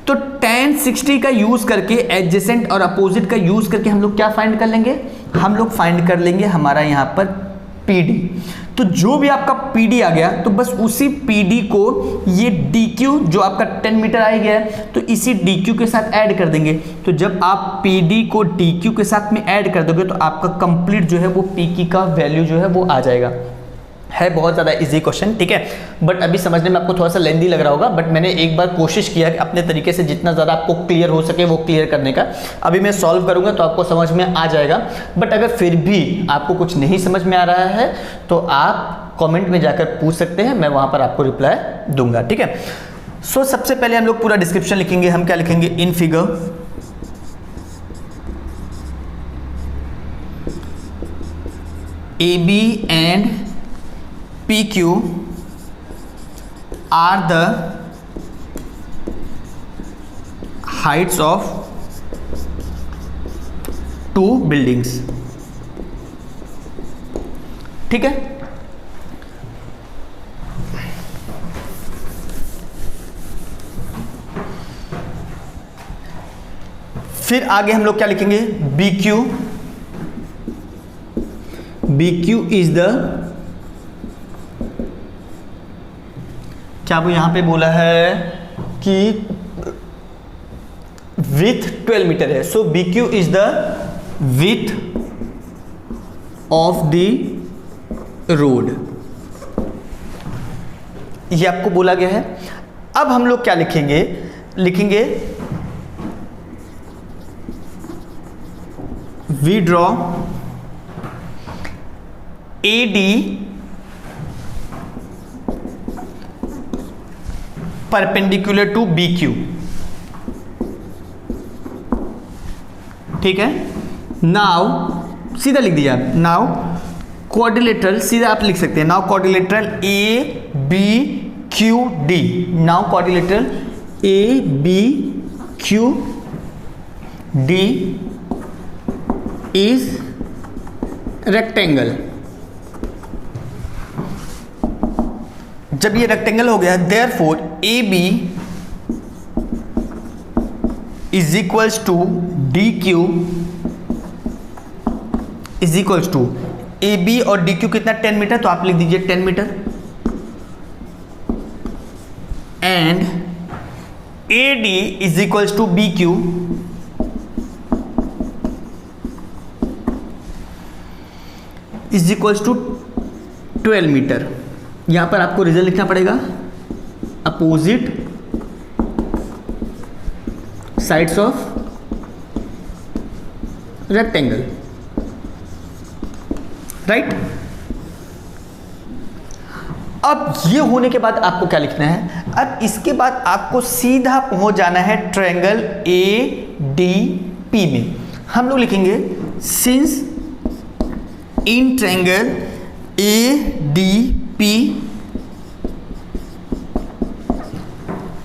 तो tan 60 का यूज करके, एडजेसेंट और अपोजिट का यूज करके हम लोग क्या फाइंड कर लेंगे, हम लोग फाइंड कर लेंगे हमारा यहाँ पर PD। तो जो भी आपका PD आ गया तो बस उसी PD को ये DQ जो आपका 10 मीटर आ गया है तो इसी DQ के साथ ऐड कर देंगे। तो जब आप PD को DQ के साथ में ऐड कर दोगे तो आपका कंप्लीट जो है वो PQ का वैल्यू जो है वो आ जाएगा। है बहुत ज़्यादा इजी क्वेश्चन, ठीक है, बट अभी समझने में आपको थोड़ा सा लेंदी लग रहा होगा, बट मैंने एक बार कोशिश किया कि अपने तरीके से जितना ज़्यादा आपको क्लियर हो सके वो क्लियर करने का। अभी मैं सॉल्व करूंगा तो आपको समझ में आ जाएगा, बट अगर फिर भी आपको कुछ नहीं समझ में आ रहा है तो आप कॉमेंट में जाकर पूछ सकते हैं, मैं वहाँ पर आपको रिप्लाई दूंगा। ठीक है, सो सबसे पहले हम लोग पूरा डिस्क्रिप्शन लिखेंगे। हम क्या लिखेंगे, in figure AB and PQ are the heights of two buildings। ठीक है, फिर आगे हम लोग क्या लिखेंगे, BQ इज द, क्या वो यहां पे बोला है कि विथ 12 मीटर है, सो BQ is the width of the road, ये आपको बोला गया है। अब हम लोग क्या लिखेंगे, we draw AD perpendicular to BQ। ठीक है, नाउ सीधा लिख दिया, नाउ क्वाड्रिलेटरल, सीधा आप लिख सकते हैं, now quadrilateral ABQD, now quadrilateral ABQD is rectangle. जब ये रेक्टेंगल हो गया, therefore AB is equals to DQ is equals to A B और डी क्यू कितना 10 मीटर, तो आप लिख दीजिए 10 meter and A D is equals to B Q is equals to 12 meter. यहां पर आपको रिजल्ट लिखना पड़ेगा opposite sides of rectangle, right. अब ये होने के बाद आपको क्या लिखना है, अब इसके बाद आपको सीधा पहुंच जाना है ट्रायंगल ए डी पी में। हम लोग लिखेंगे since in triangle A D P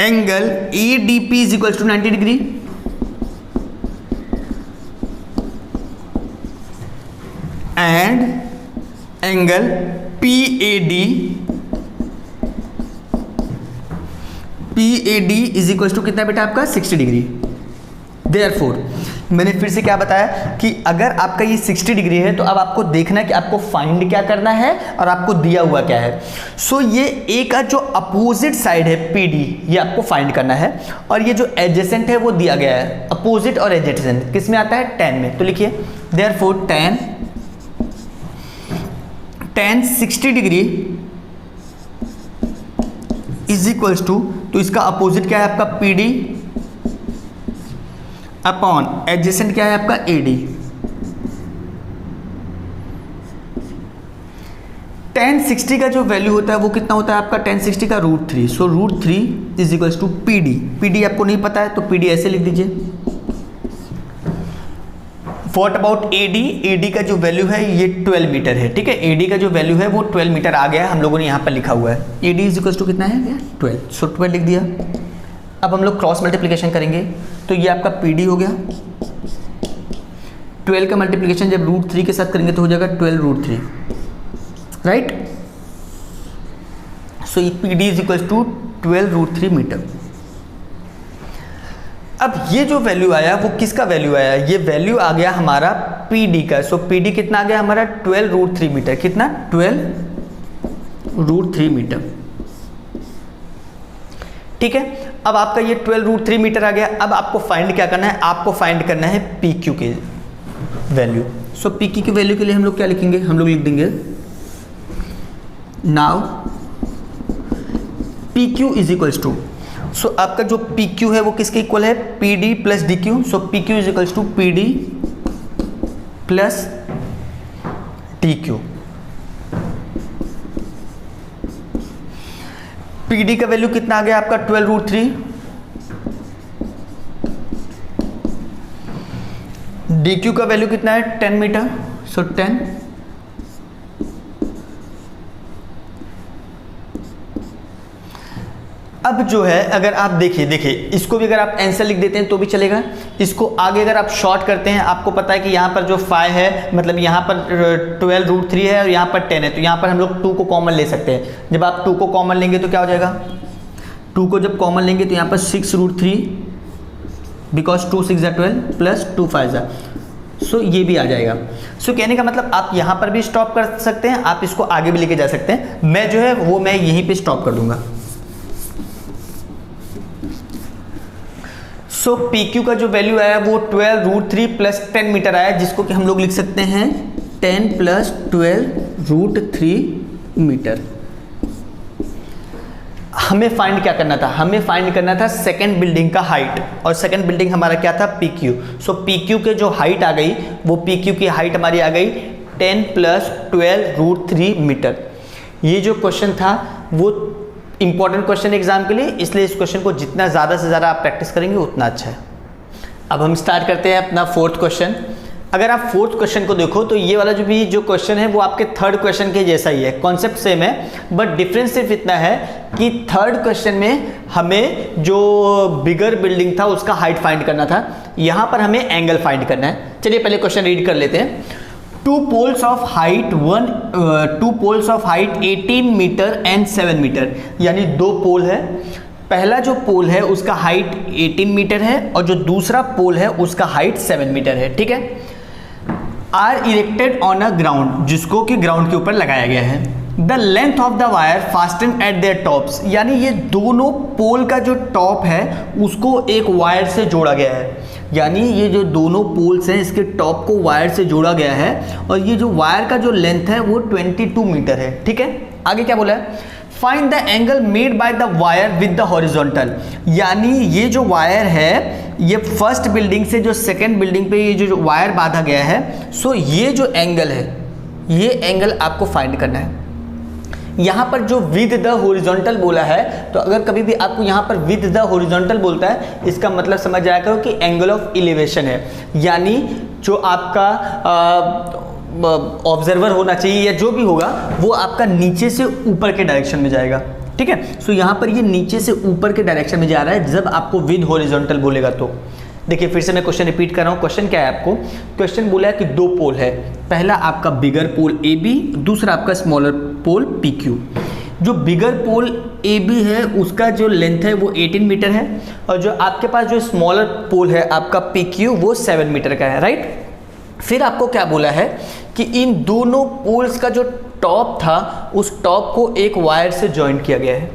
angle A D P is equal to 90 degree and angle P A D is equal to कितना बेटा आपका 60 डिग्री। देयरफॉर मैंने फिर से क्या बताया कि अगर आपका ये 60 डिग्री है तो अब आपको देखना है कि आपको फाइंड क्या करना है और आपको दिया हुआ क्या है। सो ये ए का जो अपोजिट साइड है पी डी, ये आपको फाइंड करना है और ये जो एडजेसेंट है वो दिया गया है। अपोजिट और एडजेसेंट किस में आता है, tan में। तो लिखिए therefore tan 60 degree is equals to, तो इसका अपोजिट क्या है आपका पी डी अपॉन एडजेसेंट क्या है आपका ए डी। tan 60 का जो वैल्यू होता है वो कितना होता है आपका tan 60 का √3। So √3 is equals to P D. P D आपको नहीं पता है तो पी डी ऐसे लिख दीजिए। What about A D, A D का जो वैल्यू है ये 12 मीटर है, ठीक है। ए डी का जो वैल्यू है वो 12 मीटर आ गया, हम लोगों ने यहाँ पर लिखा हुआ है। A D is equal to कितना है 12, सो 12 लिख दिया। अब हम लोग क्रॉस मल्टीप्लिकेशन करेंगे तो ये आपका पी डी हो गया। 12 का मल्टीप्लिकेशन जब √3 के साथ करेंगे तो हो जाएगा 12 √3, राइट। सो ये P D is equal to 12 √3 meter. अब ये जो वैल्यू आया वो किसका वैल्यू आया, ये वैल्यू आ गया हमारा पी डी का। सो पी डी कितना आ गया हमारा 12 √3 मीटर, कितना 12 √3 मीटर, ठीक है। अब आपका ये 12 √3 मीटर आ गया। अब आपको फाइंड क्या करना है, आपको फाइंड करना है पी क्यू की वैल्यू। सो पी क्यू की वैल्यू के लिए हम लोग क्या लिखेंगे, हम लोग लिख देंगे now P Q is equals to, so आपका जो पी क्यू है वो किसके इक्वल है, P D plus D Q. So P Q is equals to P D plus D Q. P D का वैल्यू कितना आ गया आपका 12 √3, डी क्यू का वैल्यू कितना है 10 मीटर, सो 10। अब जो है अगर आप देखिए इसको भी अगर आप आंसर लिख देते हैं तो भी चलेगा। इसको आगे अगर आप शॉर्ट करते हैं, आपको पता है कि यहाँ पर जो 5 है मतलब यहाँ पर 12 √3 है और यहाँ पर 10 है, तो यहाँ पर हम लोग 2 को कॉमन ले सकते हैं। जब आप 2 को कॉमन लेंगे तो क्या हो जाएगा, 2 को जब कॉमन लेंगे तो यहाँ पर 6 √3 बिकॉज 2 6 12 प्लस 2 5 सो ये भी आ जाएगा। सो कहने का मतलब आप यहाँ पर भी स्टॉप कर सकते हैं, आप इसको आगे भी लेके जा सकते हैं। मैं जो है वो मैं यहीं पे स्टॉप कर दूंगा। सो पी क्यू का जो वैल्यू आया वो 12 √3 प्लस 10 मीटर आया, जिसको कि हम लोग लिख सकते हैं 10 प्लस 12 √3 मीटर। हमें फाइंड क्या करना था, हमें फाइंड करना था सेकंड बिल्डिंग का हाइट, और सेकंड बिल्डिंग हमारा क्या था P Q. So P Q के जो हाइट आ गई वो पी क्यू की हाइट हमारी आ गई 10 प्लस 12 √3 मीटर। ये जो क्वेश्चन था वो इंपॉर्टेंट क्वेश्चन एग्जाम के लिए, इसलिए इस क्वेश्चन को जितना ज़्यादा से ज़्यादा आप प्रैक्टिस करेंगे उतना अच्छा है। अब हम स्टार्ट करते हैं अपना फोर्थ क्वेश्चन। अगर आप फोर्थ क्वेश्चन को देखो तो ये वाला जो क्वेश्चन है वो आपके थर्ड क्वेश्चन के जैसा ही है, कॉन्सेप्ट सेम है, बट डिफरेंस सिर्फ इतना है कि थर्ड क्वेश्चन में हमें जो बिगर बिल्डिंग था उसका हाइट फाइंड करना था, यहाँ पर हमें एंगल फाइंड करना है। चलिए पहले क्वेश्चन रीड कर लेते हैं। Two poles of height 18 metre and 7 metre, यानी 2 पोल है। पहला जो पोल है उसका हाइट 18 मीटर है और जो दूसरा पोल है उसका हाइट 7 मीटर है, ठीक है। Are erected on a ground, जिसको कि ग्राउंड के ऊपर लगाया गया है। The length of the wire fasten at their tops, यानी ये दोनों पोल का जो टॉप है उसको एक वायर से जोड़ा गया है, यानी ये जो दोनों पोल्स हैं इसके टॉप को वायर से जोड़ा गया है, और ये जो वायर का जो लेंथ है वो 22 मीटर है। ठीक है, आगे क्या बोला है, find the angle made by the wire with the horizontal, यानी ये जो वायर है ये फर्स्ट बिल्डिंग से जो सेकंड बिल्डिंग पे ये जो वायर बांधा गया है, सो ये जो एंगल है ये एंगल आपको फाइंड करना है। यहाँ पर जो विद द हॉरिजॉन्टल बोला है, तो अगर कभी भी आपको यहाँ पर विद द हॉरिजॉन्टल बोलता है, इसका मतलब समझ जाया करो कि एंगल ऑफ एलिवेशन है, यानी जो आपका ऑब्जर्वर होना चाहिए या जो भी होगा वो आपका नीचे से ऊपर के डायरेक्शन में जाएगा। ठीक है, सो यहाँ पर ये नीचे से ऊपर के डायरेक्शन में जा रहा है जब आपको विद हॉरिजॉन्टल बोलेगा। तो देखिए फिर से मैं क्वेश्चन रिपीट कर रहा हूँ। क्वेश्चन क्या है, आपको क्वेश्चन बोला है कि दो पोल है, पहला आपका बिगर पोल ए बी, दूसरा आपका स्मॉलर पोल पी क्यू। जो बिगर पोल ए बी है उसका जो लेंथ है वो 18 मीटर है, और जो आपके पास जो स्मॉलर पोल है आपका पी क्यू वो 7 मीटर का है, राइट। फिर आपको क्या बोला है कि इन दोनों पोल्स का जो टॉप था उस टॉप को एक वायर से जॉइंट किया गया है,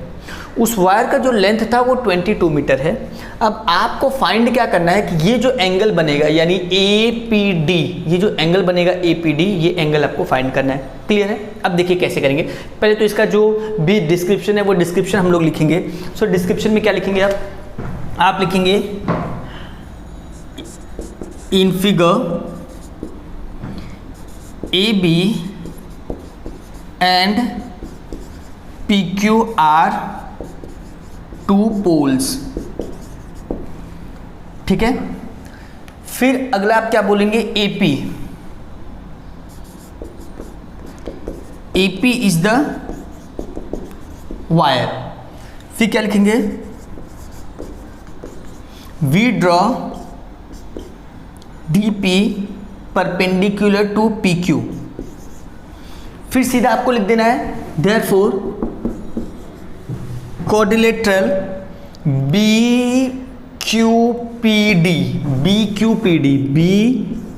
उस वायर का जो लेंथ था वो 22 मीटर है। अब आपको फाइंड क्या करना है कि ये जो एंगल बनेगा यानी ए पी डी, ये जो एंगल बनेगा ए पी डी, ये एंगल आपको फाइंड करना है। क्लियर है, अब देखिए कैसे करेंगे। पहले तो इसका जो भी डिस्क्रिप्शन है वो डिस्क्रिप्शन हम लोग लिखेंगे। सो डिस्क्रिप्शन में क्या लिखेंगे आप लिखेंगे in figure A B and P Q are two poles. ठीक है, फिर अगला आप क्या बोलेंगे, AP, AP is the wire. फिर क्या लिखेंगे, we draw DP perpendicular to P Q. फिर सीधा आपको लिख देना है therefore quadrilateral B Q P D, B Q P D, B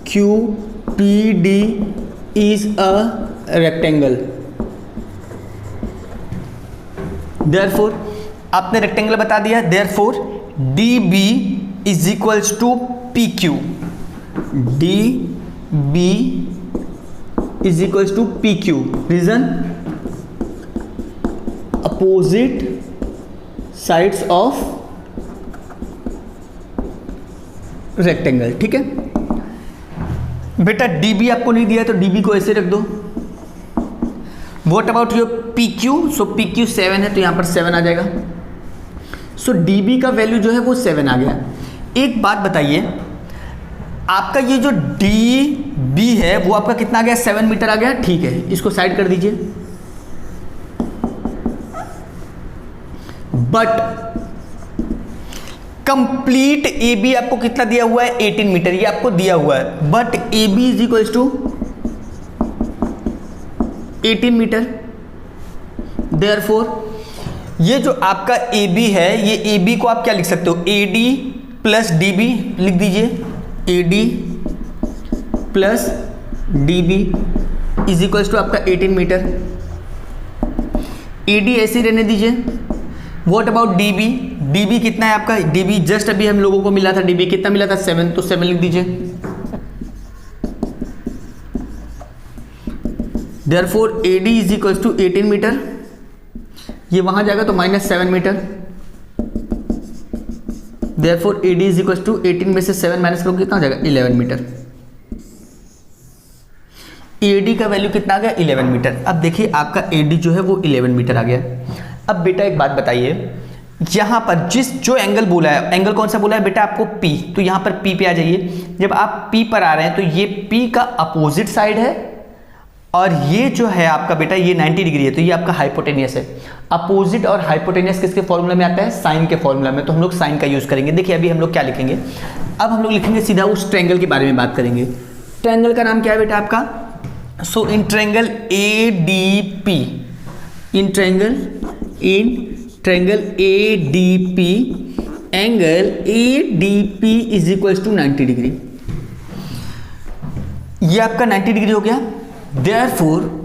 Q P D is a rectangle. Therefore आपने रेक्टेंगल बता दिया, therefore D B is equals to P Q, D B is equals to P Q. Reason, opposite sides of rectangle. ठीक है बेटा, dB आपको नहीं दिया तो dB को ऐसे रख दो। What about your PQ, so PQ 7 है तो यहां पर 7 आ जाएगा। सो dB का वैल्यू जो है वो 7 आ गया। एक बात बताइए, आपका ये जो dB है वो आपका कितना आ गया, 7 मीटर आ गया। ठीक है, इसको साइड कर दीजिए। बट कंप्लीट ए बी आपको कितना दिया हुआ है, 18 मीटर, ये आपको दिया हुआ है। But A B is equals to 18 metre. Therefore ये जो आपका ए बी है, ये ए बी को आप क्या लिख सकते हो, A D plus D B लिख दीजिए। A D plus D B is equals to आपका 18 मीटर। ए डी ऐसे रहने दीजिए। What about D B, D B कितना है आपका, डी बी जस्ट अभी हम लोगों को मिला था, डी बी कितना मिला था, 7, तो 7 लिख दीजिए। Therefore A D is equals to 18 metre, ये वहां जाएगा तो -7 metre. Therefore A D is equals to 18 में से 7 माइनस करोगे कितना हो जाएगा, 11 मीटर। ए डी का वैल्यू कितना आ गया, 11 मीटर। अब देखिए आपका ए डी जो है वो 11 मीटर आ गया। अब बेटा एक बात बताइए, यहाँ पर जो एंगल बोला है, एंगल कौन सा बोला है बेटा आपको, P, तो यहाँ पर P पे आ जाइए। जब आप P पर आ रहे हैं तो ये P का अपोजिट साइड है, और ये जो है आपका बेटा ये 90 डिग्री है, तो ये आपका हाइपोटेनियस है। अपोजिट और हाइपोटेनियस किसके फॉर्मूला में आता है, साइन के फॉर्मूला में, तो हम लोग साइन का यूज करेंगे। देखिए अभी हम लोग क्या लिखेंगे, अब हम लोग लिखेंगे सीधा उस ट्रायंगल के बारे में बात करेंगे। ट्रायंगल का नाम क्या है बेटा आपका, so in triangle A D P, in triangle A D P, angle A D P is equals to 90 degree. ये आपका 90 डिग्री हो गया। देयरफॉर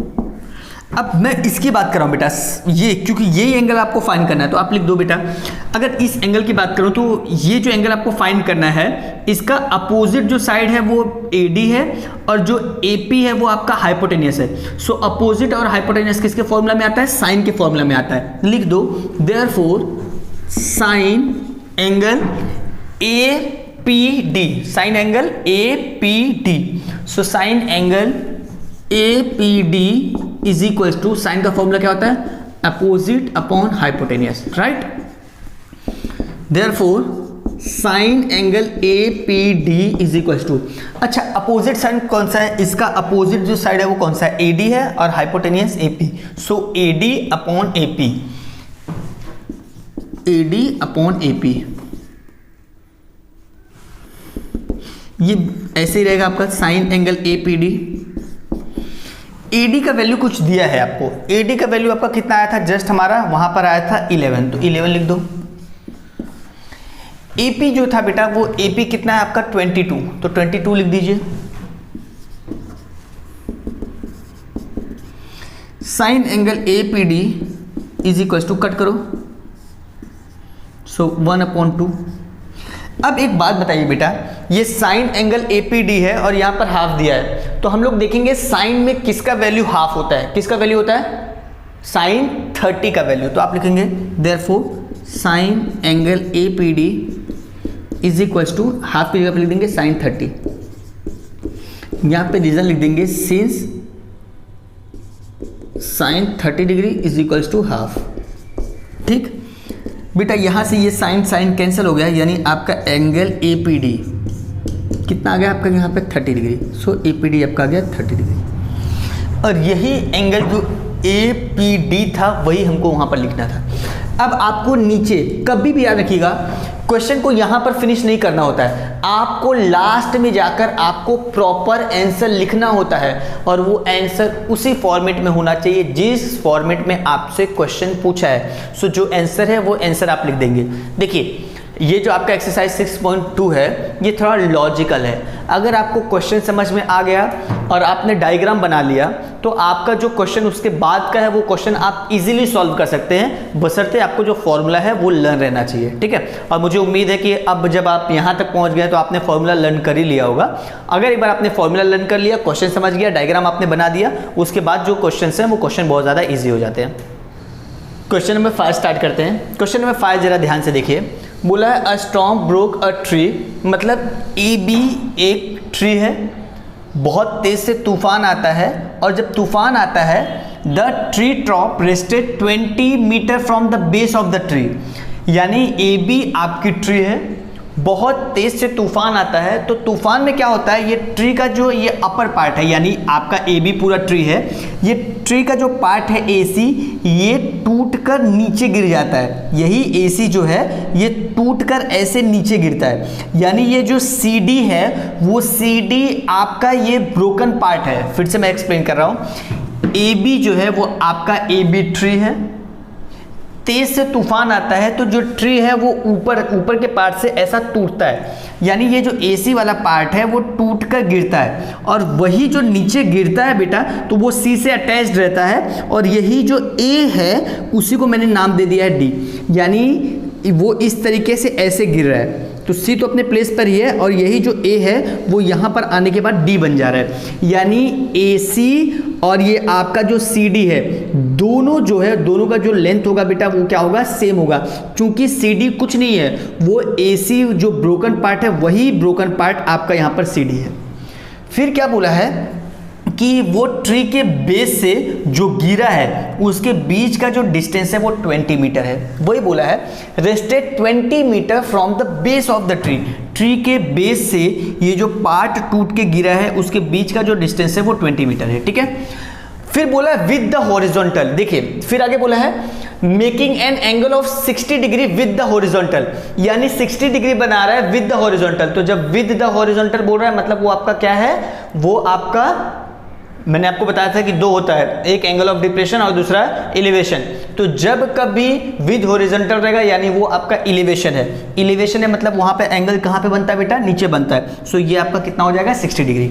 अब मैं इसकी बात कर रहा हूँ बेटा, ये क्योंकि यही एंगल आपको फाइंड करना है, तो आप लिख दो बेटा, अगर इस एंगल की बात करूँ तो ये जो एंगल आपको फाइंड करना है, इसका अपोजिट जो साइड है वो AD है और जो AP है वो आपका हाइपोटेनियस है। सो अपोजिट और हाइपोटेनियस किसके फॉर्मूला में आता है? साइन के फॉर्मूला में आता है। लिख दो therefore sine angle APD, sine angle APD। So sine angle APD is equal to, sine का फॉर्मूला क्या होता है? Opposite upon hypotenuse, right. Therefore sine angle APD is equal to, अच्छा अपोजिट साइन कौन सा है? इसका अपोजिट जो साइड है वो कौन सा है? AD है और हाइपोटेनियस AP। सो AD upon AP, AD upon AP, ये ऐसे ही रहेगा आपका साइन एंगल APD। AD का वैल्यू कुछ दिया है आपको, AD का वैल्यू आपका कितना आया था? जस्ट हमारा वहां पर आया था 11, तो 11 लिख दो। AP जो था बेटा वो AP कितना है आपका? 22, तो 22 लिख दीजिए। Sine angle APD is equal to, cut करो, सो 1/2। अब एक बात बताइए बेटा, ये साइन एंगल APD है और यहाँ पर हाफ दिया है, तो हम लोग देखेंगे साइन में किसका वैल्यू हाफ होता है? किसका वैल्यू होता है? साइन 30 का वैल्यू। तो आप लिखेंगे therefore sine angle APD is equal to, half की जगह पर लिख देंगे साइन 30। यहाँ पे रीजन लिख देंगे since sine 30 degree is equal to half. ठीक बेटा, यहाँ से ये साइन साइन कैंसिल हो गया, यानी आपका एंगल APD कितना आ गया आपका यहाँ पे? 30 डिग्री। सो APD आपका आ गया 30 डिग्री, और यही एंगल जो APD था वही हमको वहाँ पर लिखना था। अब आपको नीचे कभी भी याद रखिएगा, क्वेश्चन को यहाँ पर फिनिश नहीं करना होता है, आपको लास्ट में जाकर आपको प्रॉपर आंसर लिखना होता है, और वो आंसर उसी फॉर्मेट में होना चाहिए जिस फॉर्मेट में आपसे क्वेश्चन पूछा है। सो जो आंसर है वो आंसर आप लिख देंगे। देखिए ये जो आपका एक्सरसाइज 6.2 है ये थोड़ा लॉजिकल है। अगर आपको क्वेश्चन समझ में आ गया और आपने डायग्राम बना लिया तो आपका जो क्वेश्चन उसके बाद का है वो क्वेश्चन आप इजीली सॉल्व कर सकते हैं, बशर्ते आपको जो फॉर्मूला है वो लर्न रहना चाहिए। ठीक है, और मुझे उम्मीद है कि अब जब आप यहाँ तक पहुँच गए तो आपने फॉर्मूला लर्न कर ही लिया होगा। अगर एक बार आपने फॉर्मूला लर्न कर लिया, क्वेश्चन समझ गया, डायग्राम आपने बना दिया, उसके बाद जो क्वेश्चन हैं वो क्वेश्चन बहुत ज़्यादा ईजी हो जाते हैं। क्वेश्चन नंबर 5 स्टार्ट करते हैं। क्वेश्चन नंबर 5 जरा ध्यान से देखिए, बोला है अ स्टॉर्म ब्रोक अ ट्री, मतलब AB एक ट्री है, बहुत तेज से तूफान आता है, और जब तूफान आता है the tree top rested 20 metre from the base of the tree, यानी AB आपकी ट्री है, बहुत तेज से तूफान आता है, तो तूफान में क्या होता है, ये ट्री का जो ये अपर पार्ट है, यानी आपका AB पूरा ट्री है, ये ट्री का जो पार्ट है AC, ये टूटकर नीचे गिर जाता है। यही AC जो है ये टूटकर ऐसे नीचे गिरता है, यानी ये जो CD है वो CD आपका ये ब्रोकन पार्ट है। फिर से मैं एक्सप्लेन कर रहा हूँ, AB जो है वो आपका AB ट्री है, तेज से तूफान आता है तो जो ट्री है वो ऊपर के पार्ट से ऐसा टूटता है, यानी ये जो AC वाला पार्ट है वो टूट कर गिरता है, और वही जो नीचे गिरता है बेटा तो वो C से अटैच्ड रहता है, और यही जो A है उसी को मैंने नाम दे दिया है D, यानी वो इस तरीके से ऐसे गिर रहा है, तो C तो अपने प्लेस पर ही है, और यही जो A है वो यहाँ पर आने के बाद D बन जा रहा है, यानी AC और ये आपका जो CD है दोनों जो है, दोनों का जो लेंथ होगा बेटा वो क्या होगा, सेम होगा, क्योंकि CD कुछ नहीं है, वो AC जो ब्रोकन पार्ट है वही ब्रोकन पार्ट आपका यहाँ पर CD है। फिर क्या बोला है कि वो ट्री के बेस से जो गिरा है उसके बीच का जो डिस्टेंस है वो 20 मीटर है। वही बोला है rested 20 metre from the base of the tree, tree के बेस से ये जो पार्ट टूट के गिरा है उसके बीच का जो डिस्टेंस है वो 20 मीटर है। ठीक है, फिर बोला है विद द हॉरिजॉन्टल, देखिए फिर आगे बोला है making an angle of 60 degree with the horizontal, यानी 60 डिग्री बना रहा है विद द हॉरिजॉन्टल। तो जब विद द हॉरिजॉन्टल बोल रहा है मतलब वो आपका क्या है, वो आपका मैंने आपको बताया था कि दो होता है, एक एंगल ऑफ डिप्रेशन और दूसरा एलिवेशन। तो जब कभी विद हॉरिजॉन्टल रहेगा यानी वो आपका एलिवेशन है, एलिवेशन है मतलब वहां पे एंगल कहां पे बनता है बेटा, नीचे बनता है। सो ये आपका कितना हो जाएगा 60 डिग्री।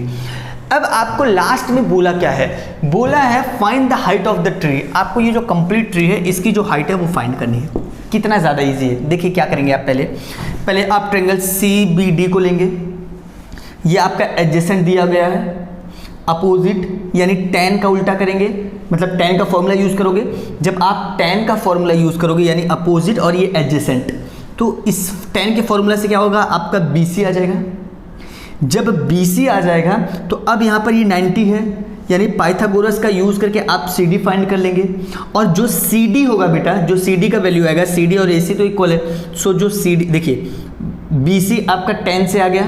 अब आपको लास्ट में बोला क्या है, बोला है find the height of the tree. आपको ये जो कंप्लीट ट्री है इसकी जो हाइट है वो फाइंड करनी है। कितना ज़्यादा इजी है, देखिए क्या करेंगे आप। पहले आप ट्रायंगल CBD को लेंगे, ये आपका एडजेसेंट दिया गया है, अपोजिट यानी tan का उल्टा करेंगे, मतलब tan का फॉर्मूला यूज़ करोगे। जब आप tan का फॉर्मूला यूज़ करोगे यानी अपोजिट और ये एडजेसेंट, तो इस tan के फॉर्मूला से क्या होगा, आपका BC आ जाएगा। जब BC आ जाएगा तो अब यहाँ पर ये 90 है, यानी पाइथागोरस का यूज़ करके आप CD फाइंड कर लेंगे। और जो CD होगा बेटा, जो CD का वैल्यू आएगा, CD और AC तो इक्वल है, सो जो CD देखिए BC आपका 10 से आ गया,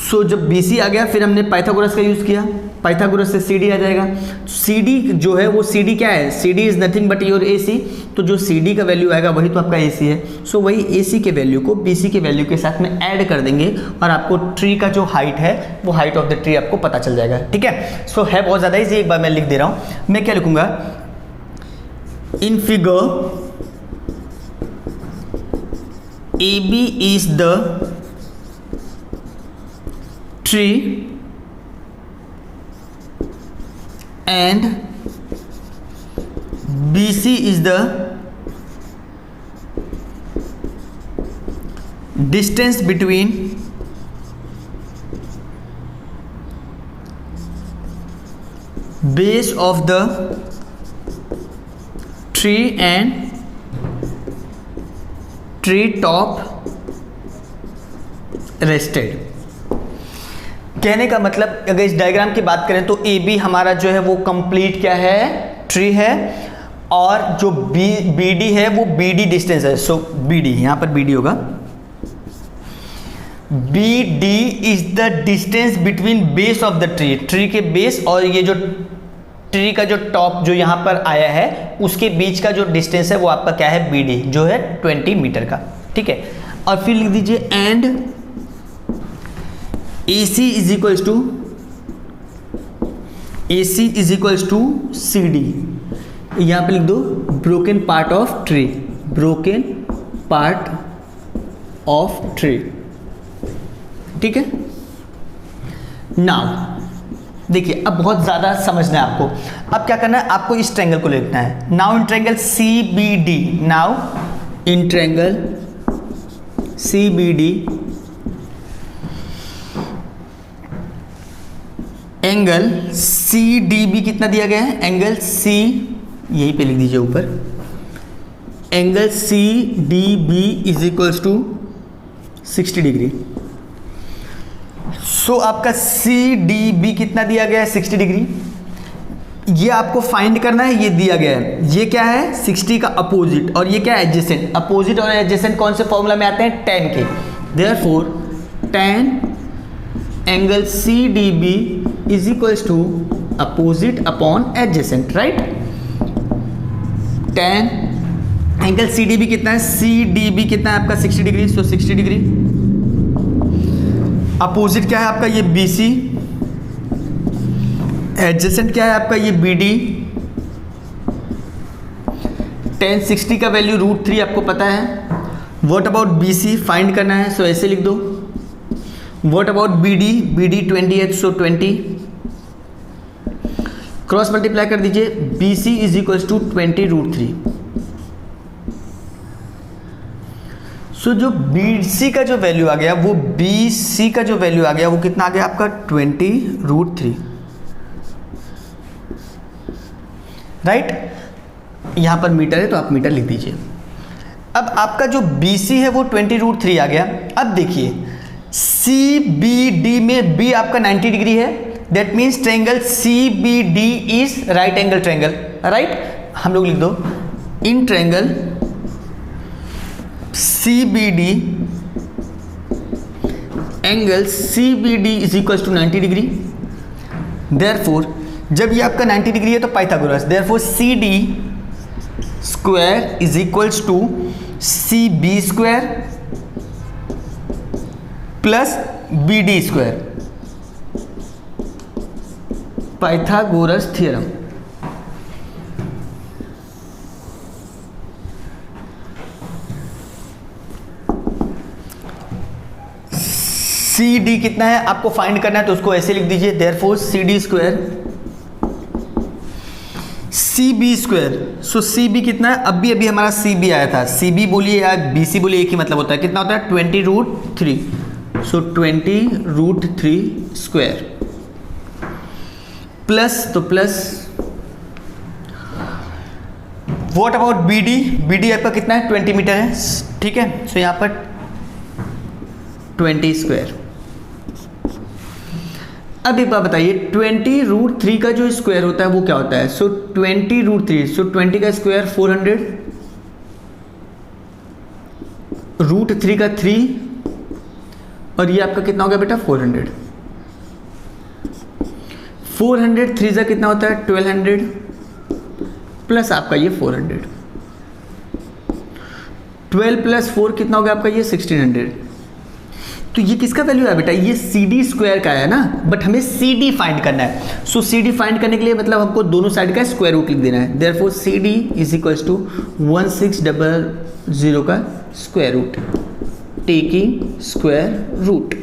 सो जब BC आ गया फिर हमने पाइथागोरस का यूज़ किया, पाइथागोरस से CD आ जाएगा। CD जो है वो CD क्या है, CD is nothing but your AC, तो जो CD का वैल्यू आएगा वही तो आपका AC है। सो वही AC के वैल्यू को BC के वैल्यू के साथ में ऐड कर देंगे और आपको ट्री का जो हाइट है वो हाइट ऑफ द ट्री आपको पता चल जाएगा। ठीक है, सो है बहुत ज़्यादा इजी। एक बार मैं लिख दे रहा हूँ, मैं क्या लिखूँगा, in figure AB is the tree and BC is the distance between base of the tree and tree top rested। कहने का मतलब अगर इस डायग्राम की बात करें तो AB हमारा जो है वो कंप्लीट क्या है, ट्री है, और जो BD है वो BD डिस्टेंस है। सो BD यहाँ पर BD होगा, BD is the distance between base of the tree, tree के बेस और ये जो ट्री का जो टॉप जो यहाँ पर आया है उसके बीच का जो डिस्टेंस है वो आपका क्या है, BD, जो है 20 मीटर का। ठीक है, और फिर लिख दीजिए and AC is equals to CD। यहाँ पे लिख दो broken part of tree, broken part of tree. ठीक है, नाउ देखिए अब बहुत ज़्यादा समझना है आपको। अब क्या करना है, आपको इस ट्रायंगल को लिखना है। Now in triangle CBD, now in triangle CBD angle CDB कितना दिया गया है, एंगल C यहीं पे लिख दीजिए ऊपर, angle CDB is equals to 60 degree. So आपका CDB कितना दिया गया है, 60 डिग्री। ये आपको फाइंड करना है, ये दिया गया है, ये क्या है 60 का अपोजिट, और ये क्या है एडजेसेंट। अपोजिट और एडजेसेंट कौन से फॉर्मूला में आते हैं, tan के। Therefore tan angle CDB is equals to opposite upon adjacent, right. tan angle CDB कितना है, CDB कितना है आपका 60 डिग्री, सो 60 डिग्री। अपोजिट क्या है आपका, ये BC। एडजेसेंट क्या है आपका, ये BD। tan 60 का वैल्यू √3 आपको पता है। व्हाट अबाउट BC फाइंड करना है, सो ऐसे लिख दो। व्हाट अबाउट BD 20 है, सो 20 क्रॉस मल्टीप्लाई कर दीजिए, BC इज इक्वल्स टू 20√3। सो जो BC का जो वैल्यू आ गया वो BC का जो वैल्यू आ गया वो कितना आ गया आपका 20√3, राइट। यहां पर मीटर है तो आप मीटर लिख दीजिए। अब आपका जो BC है वो 20√3 आ गया। अब देखिए CBD में B आपका 90 डिग्री है, that means triangle CBD is right angle triangle, right. हम लोग लिख दो in triangle CBD angle CBD is equal to 90 degree. Therefore जब ये आपका 90 डिग्री है तो Pythagoras, therefore CD square is equals to CB square plus BD square, Pythagoras theorem. C D कितना है आपको फाइंड करना है, तो उसको ऐसे लिख दीजिए, therefore C D square C B square. So C B कितना है, अभी अभी हमारा सी बी आया था, सी बी बोलिए या बी सी बोलिए एक ही मतलब होता है, कितना होता है 20√3। सो 20√3 स्क्वायर प्लस, तो plus what about B D, B D आपका कितना है 20 मीटर है, ठीक है। सो यहाँ पर 20 स्क्वायर। अब एक बात बताइए 20√3 का जो स्क्वायर होता है वो क्या होता है, सो 20√3, सो 20 का स्क्वायर 400, √3 का 3, और ये आपका कितना हो गया बेटा 400। 400 3 का कितना होता है 1200, प्लस आपका ये 400, 12 प्लस 4 कितना हो गया आपका ये 1600। तो ये किसका वैल्यू है बेटा, ये सी डी स्क्वायर का है ना, बट हमें सी डी फाइंड करना है। सो सी डी फाइंड करने के लिए मतलब हमको दोनों साइड का स्क्वायर रूट लिख देना है, therefore C D is equals to 1600 का square root, taking square root,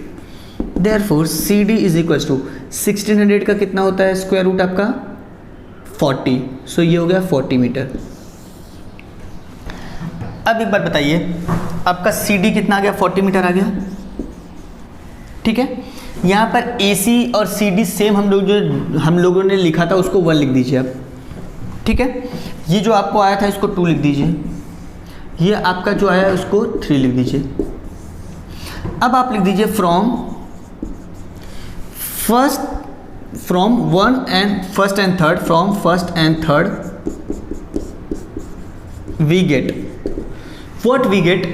therefore C D is equals to 1600 का कितना होता है स्क्वायर रूट आपका 40। सो ये हो गया 40 मीटर। अब एक बार बताइए आपका सी डी कितना आ गया 40 मीटर आ गया, ठीक है। यहाँ पर AC और CD सेम हम लोगों ने लिखा था उसको 1 लिख दीजिए आप, ठीक है। ये जो आपको आया था इसको 2 लिख दीजिए, ये आपका जो आया उसको 3 लिख दीजिए। अब आप लिख दीजिए from 1 and 1st and 3rd, from 1st and 3rd we get what we get.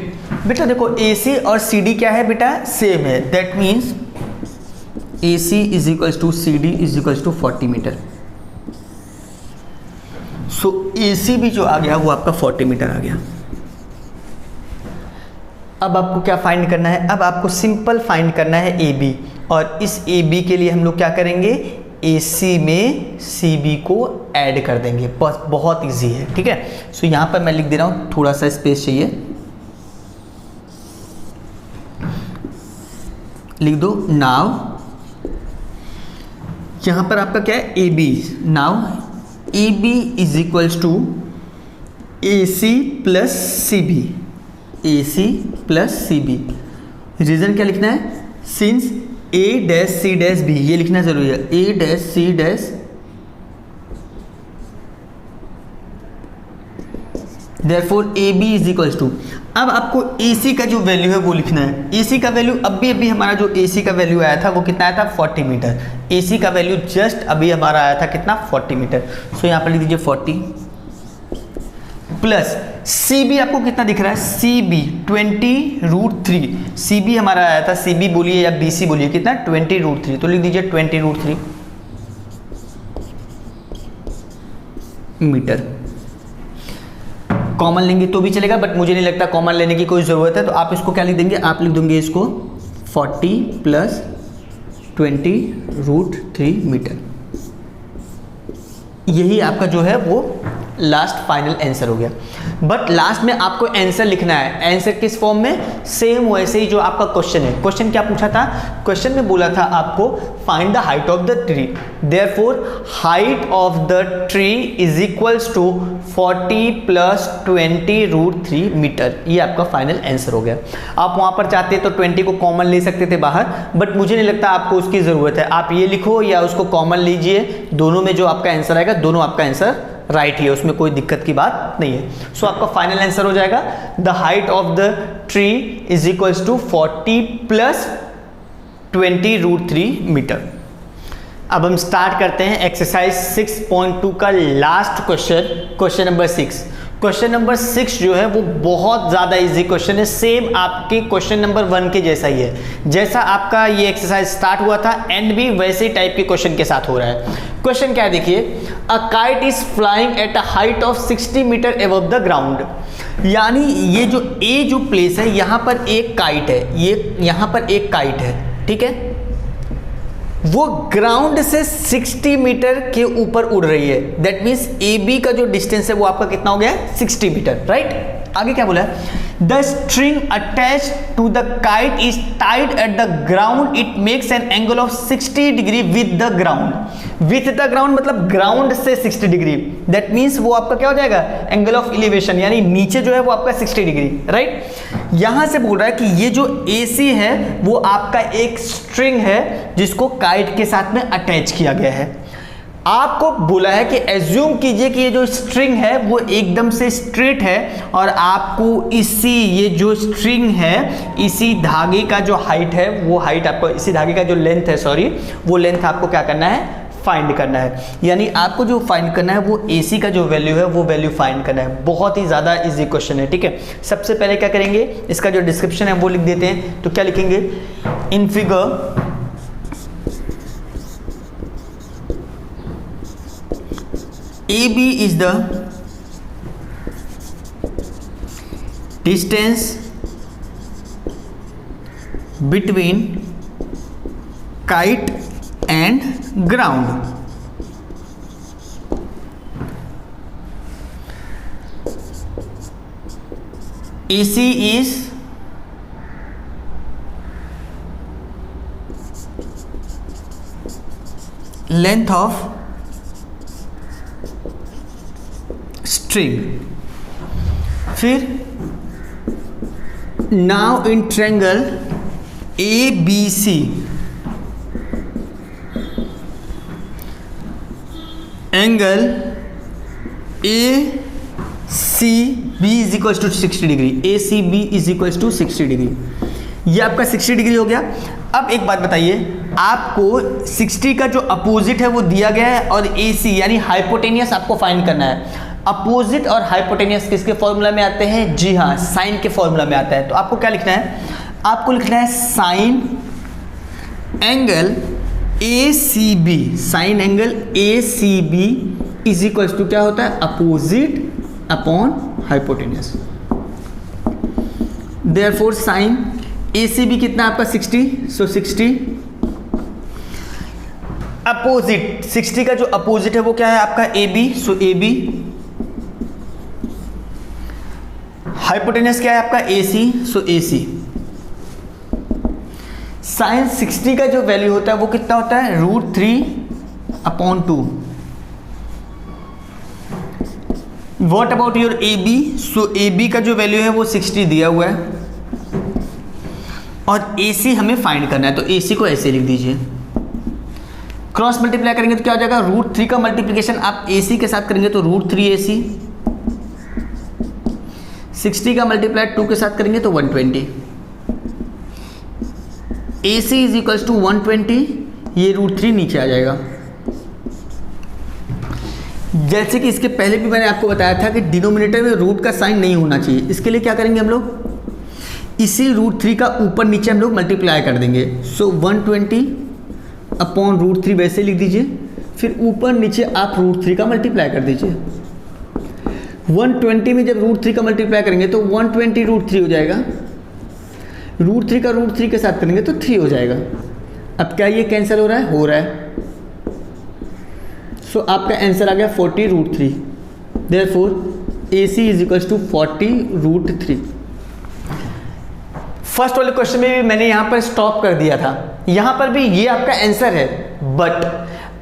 बेटा देखो AC और CD क्या है बेटा सेम है, that means AC is equals to CD is equals to 40 metre. So AC भी जो आ गया वो आपका 40 मीटर आ गया। अब आपको क्या फाइंड करना है, अब आपको सिंपल फाइंड करना है AB, और इस AB के लिए हम लोग क्या करेंगे AC में CB को ऐड कर देंगे, बस बहुत इजी है, ठीक है। सो यहाँ पर मैं लिख दे रहा हूँ, थोड़ा सा स्पेस चाहिए, लिख दो नाउ। यहाँ पर आपका क्या है AB, now AB is equals to AC plus CB, AC plus CB। Reason क्या लिखना है, since A dash C dash B, ये लिखना जरूरी है, A dash C dash, therefore AB is equals to, अब आपको AC का जो वैल्यू है वो लिखना है। AC का वैल्यू अभी हमारा जो AC का वैल्यू आया था वो कितना आया था 40 मीटर, AC का वैल्यू जस्ट अभी हमारा आया था कितना 40 मीटर। सो यहाँ पर लिख दीजिए 40 प्लस CB आपको कितना दिख रहा है, CB 20√3, CB हमारा आया था, CB बोलिए या BC बोलिए कितना 20√3, तो लिख दीजिए 20√3 मीटर। कॉमन लेंगे तो भी चलेगा, बट मुझे नहीं लगता कॉमन लेने की कोई ज़रूरत है, तो आप इसको क्या लिख देंगे, आप लिख देंगे इसको 40 प्लस 20√3 मीटर। यही आपका जो है वो लास्ट फाइनल आंसर हो गया। बट लास्ट में आपको आंसर लिखना है, आंसर किस फॉर्म में, सेम वैसे ही जो आपका क्वेश्चन है। क्वेश्चन क्या पूछा था, क्वेश्चन में बोला था आपको find the height of the tree, therefore height of the tree is equals to 40 plus 20√3 metre. ये आपका फाइनल आंसर हो गया। आप वहां पर चाहते तो 20 को कॉमन ले सकते थे बाहर, बट मुझे नहीं लगता आपको उसकी ज़रूरत है। आप ये लिखो या उसको कॉमन लीजिए, दोनों में जो आपका आंसर आएगा दोनों आपका आंसर राइट ही है, उसमें कोई दिक्कत की बात नहीं है। सो आपका फाइनल आंसर हो जाएगा the height of the tree is equals to 40 plus 20√3 metre. अब हम स्टार्ट करते हैं एक्सरसाइज 6.2 का last question, question number 6। Question number 6 जो है वो बहुत ज़्यादा इजी क्वेश्चन है, सेम आपके क्वेश्चन नंबर 1 के जैसा ही है। जैसा आपका ये एक्सरसाइज स्टार्ट हुआ था एंड भी वैसे ही टाइप के क्वेश्चन के साथ हो रहा है। क्वेश्चन क्या है देखिए, a kite is flying at a height of 60 metre above the ground. यानी ये जो ए जो प्लेस है यहाँ पर एक काइट है, ये यहाँ पर एक काइट है, ठीक है, वो ग्राउंड से 60 मीटर के ऊपर उड़ रही है। दैट मीन्स ए बी का जो डिस्टेंस है वो आपका कितना हो गया 60 मीटर, राइट। आगे क्या बोला है, The string attached to the kite is tied at the ground. It makes an angle of 60 degree with the ground. With the ground मतलब ग्राउंड से 60 डिग्री. दैट मीन्स वो आपका क्या हो जाएगा, एंगल ऑफ एलिवेशन, यानी नीचे जो है वो आपका 60 डिग्री, राइट. यहां से बोल रहा है कि ये जो AC है वो आपका एक स्ट्रिंग है जिसको काइट के साथ में अटैच किया गया है. आपको बोला है कि एज्यूम कीजिए कि ये जो स्ट्रिंग है वो एकदम से स्ट्रेट है और आपको इसी ये जो स्ट्रिंग है इसी धागे का जो हाइट है वो हाइट आपको, इसी धागे का जो लेंथ है, सॉरी, वो लेंथ आपको क्या करना है, फाइंड करना है. यानी आपको जो फाइंड करना है वो AC का जो वैल्यू है वो वैल्यू फाइंड करना है. बहुत ही ज़्यादा इजी क्वेश्चन है, ठीक है. सबसे पहले क्या करेंगे, इसका जो डिस्क्रिप्शन है वो लिख देते हैं. तो क्या लिखेंगे, in figure AB is the distance between kite and ground. AC is length of string. फिर now in triangle ABC angle ACB is equals to 60 degree. ACB is equals to 60 degree. ये आपका 60 डिग्री हो गया. अब एक बात बताइए, आपको 60 का जो अपोजिट है वो दिया गया है और AC यानी हाइपोटेनियस आपको फाइंड करना है. अपोजिट और हाइपोटेनियस किसके फॉर्मूला में आते हैं, जी हाँ, साइन के फॉर्मूला में आता है. तो आपको क्या लिखना है, आपको लिखना है sine angle ACB, sine angle ACB is equals to क्या होता है, opposite upon hypotenuse. Therefore sine ACB कितना आपका 60, सो 60 अपोजिट, 60 का जो अपोजिट है वो क्या है आपका AB, सो AB. हाइपोटेनस क्या है आपका AC, सो AC. साइन 60 का जो वैल्यू होता है वो कितना होता है, √3/2. What about your AB, so AB का जो वैल्यू है वो 60 दिया हुआ है और AC हमें फाइंड करना है. तो AC को ऐसे लिख दीजिए. क्रॉस मल्टीप्लाई करेंगे तो क्या हो जाएगा, √3 का मल्टीप्लिकेशन आप AC के साथ करेंगे तो √3AC. 60 का मल्टीप्लाई 2 के साथ करेंगे तो 120. AC इज इक्वल्स टू 120, ये √3 नीचे आ जाएगा. जैसे कि इसके पहले भी मैंने आपको बताया था कि डिनोमिनेटर में रूट का साइन नहीं होना चाहिए. इसके लिए क्या करेंगे हम लोग, इसी √3 का ऊपर नीचे हम लोग मल्टीप्लाई कर देंगे. सो 120 अपॉन √3 वैसे लिख दीजिए. फिर ऊपर नीचे आप √3 का मल्टीप्लाई कर दीजिए. 120 में जब √3 का मल्टीप्लाई करेंगे तो 120 √3 हो जाएगा. √3 का √3 के साथ करेंगे तो 3 हो जाएगा. अब क्या ये कैंसिल हो रहा है, हो रहा है. सो आपका आंसर आ गया 40 √3. Therefore AC is equals to 40 √3. First वाले क्वेश्चन में भी मैंने यहाँ पर स्टॉप कर दिया था, यहाँ पर भी ये आपका आंसर है, बट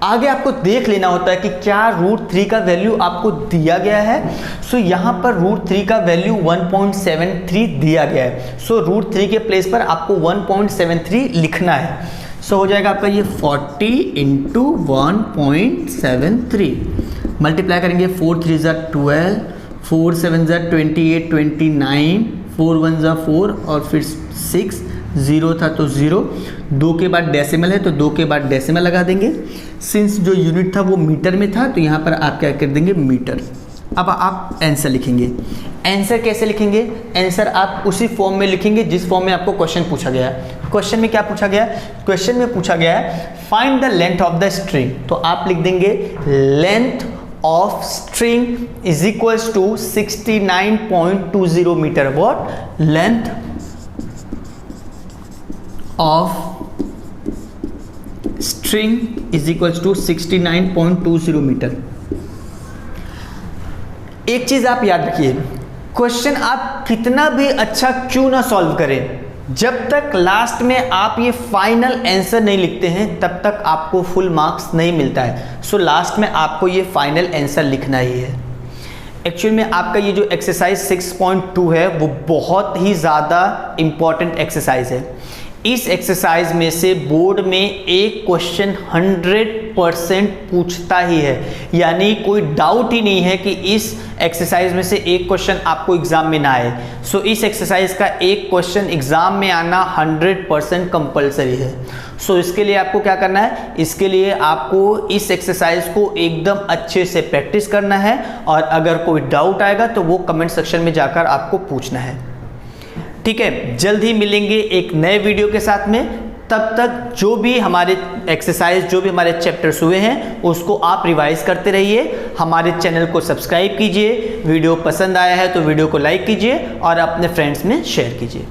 आगे आपको देख लेना होता है कि क्या √3 का वैल्यू आपको दिया गया है. सो यहाँ पर √3 का वैल्यू 1.73 दिया गया है. सो √3 के प्लेस पर आपको 1.73 लिखना है. सो हो जाएगा आपका ये 40 इंटू 1.73. मल्टीप्लाई करेंगे 4 3 12, 4 7 28, 29, 4 1 4 और फिर 6, 0 था तो 0. 2 के बाद डेसिमल है तो 2 के बाद डेसिमल लगा देंगे. सिंस जो यूनिट था वो मीटर में था तो यहाँ पर आप क्या कर देंगे, मीटर. अब आप आंसर लिखेंगे. आंसर कैसे लिखेंगे, आंसर आप उसी फॉर्म में लिखेंगे जिस फॉर्म में आपको क्वेश्चन पूछा गया है. क्वेश्चन में क्या पूछा गया है, क्वेश्चन में पूछा गया है find the length of the string. तो आप लिख देंगे length of string is equals to 69.20 metre. What, length of string is equals to 69.20 metre. एक चीज आप याद रखिए, क्वेश्चन आप कितना भी अच्छा क्यों ना सॉल्व करें, जब तक लास्ट में आप ये फाइनल आंसर नहीं लिखते हैं तब तक आपको फुल मार्क्स नहीं मिलता है। सो लास्ट में आपको ये फाइनल आंसर लिखना ही है। एक्चुअल में आपका ये जो एक्सरसाइज 6.2 है वो बहुत ही ज़्यादा इम्पॉर्टेंट एक्सरसाइज है। इस एक्सरसाइज में से बोर्ड में एक क्वेश्चन 100% पूछता ही है, यानी कोई डाउट ही नहीं है कि इस एक्सरसाइज में से एक क्वेश्चन आपको एग्जाम में ना आए। सो इस एक्सरसाइज का एक क्वेश्चन एग्जाम में आना 100% कंपलसरी है। सो इसके लिए आपको क्या करना है, इसके लिए आपको इस एक्सरसाइज को एकदम अच्छे से प्रैक्टिस करना है और अगर कोई डाउट आएगा तो वो कमेंट सेक्शन में जाकर आपको पूछना है। ठीक है, जल्द ही मिलेंगे एक नए वीडियो के साथ में। तब तक जो भी हमारे एक्सरसाइज, जो भी हमारे चैप्टर्स हुए हैं उसको आप रिवाइज करते रहिए। हमारे चैनल को सब्सक्राइब कीजिए। वीडियो पसंद आया है तो वीडियो को लाइक कीजिए और अपने फ्रेंड्स में शेयर कीजिए।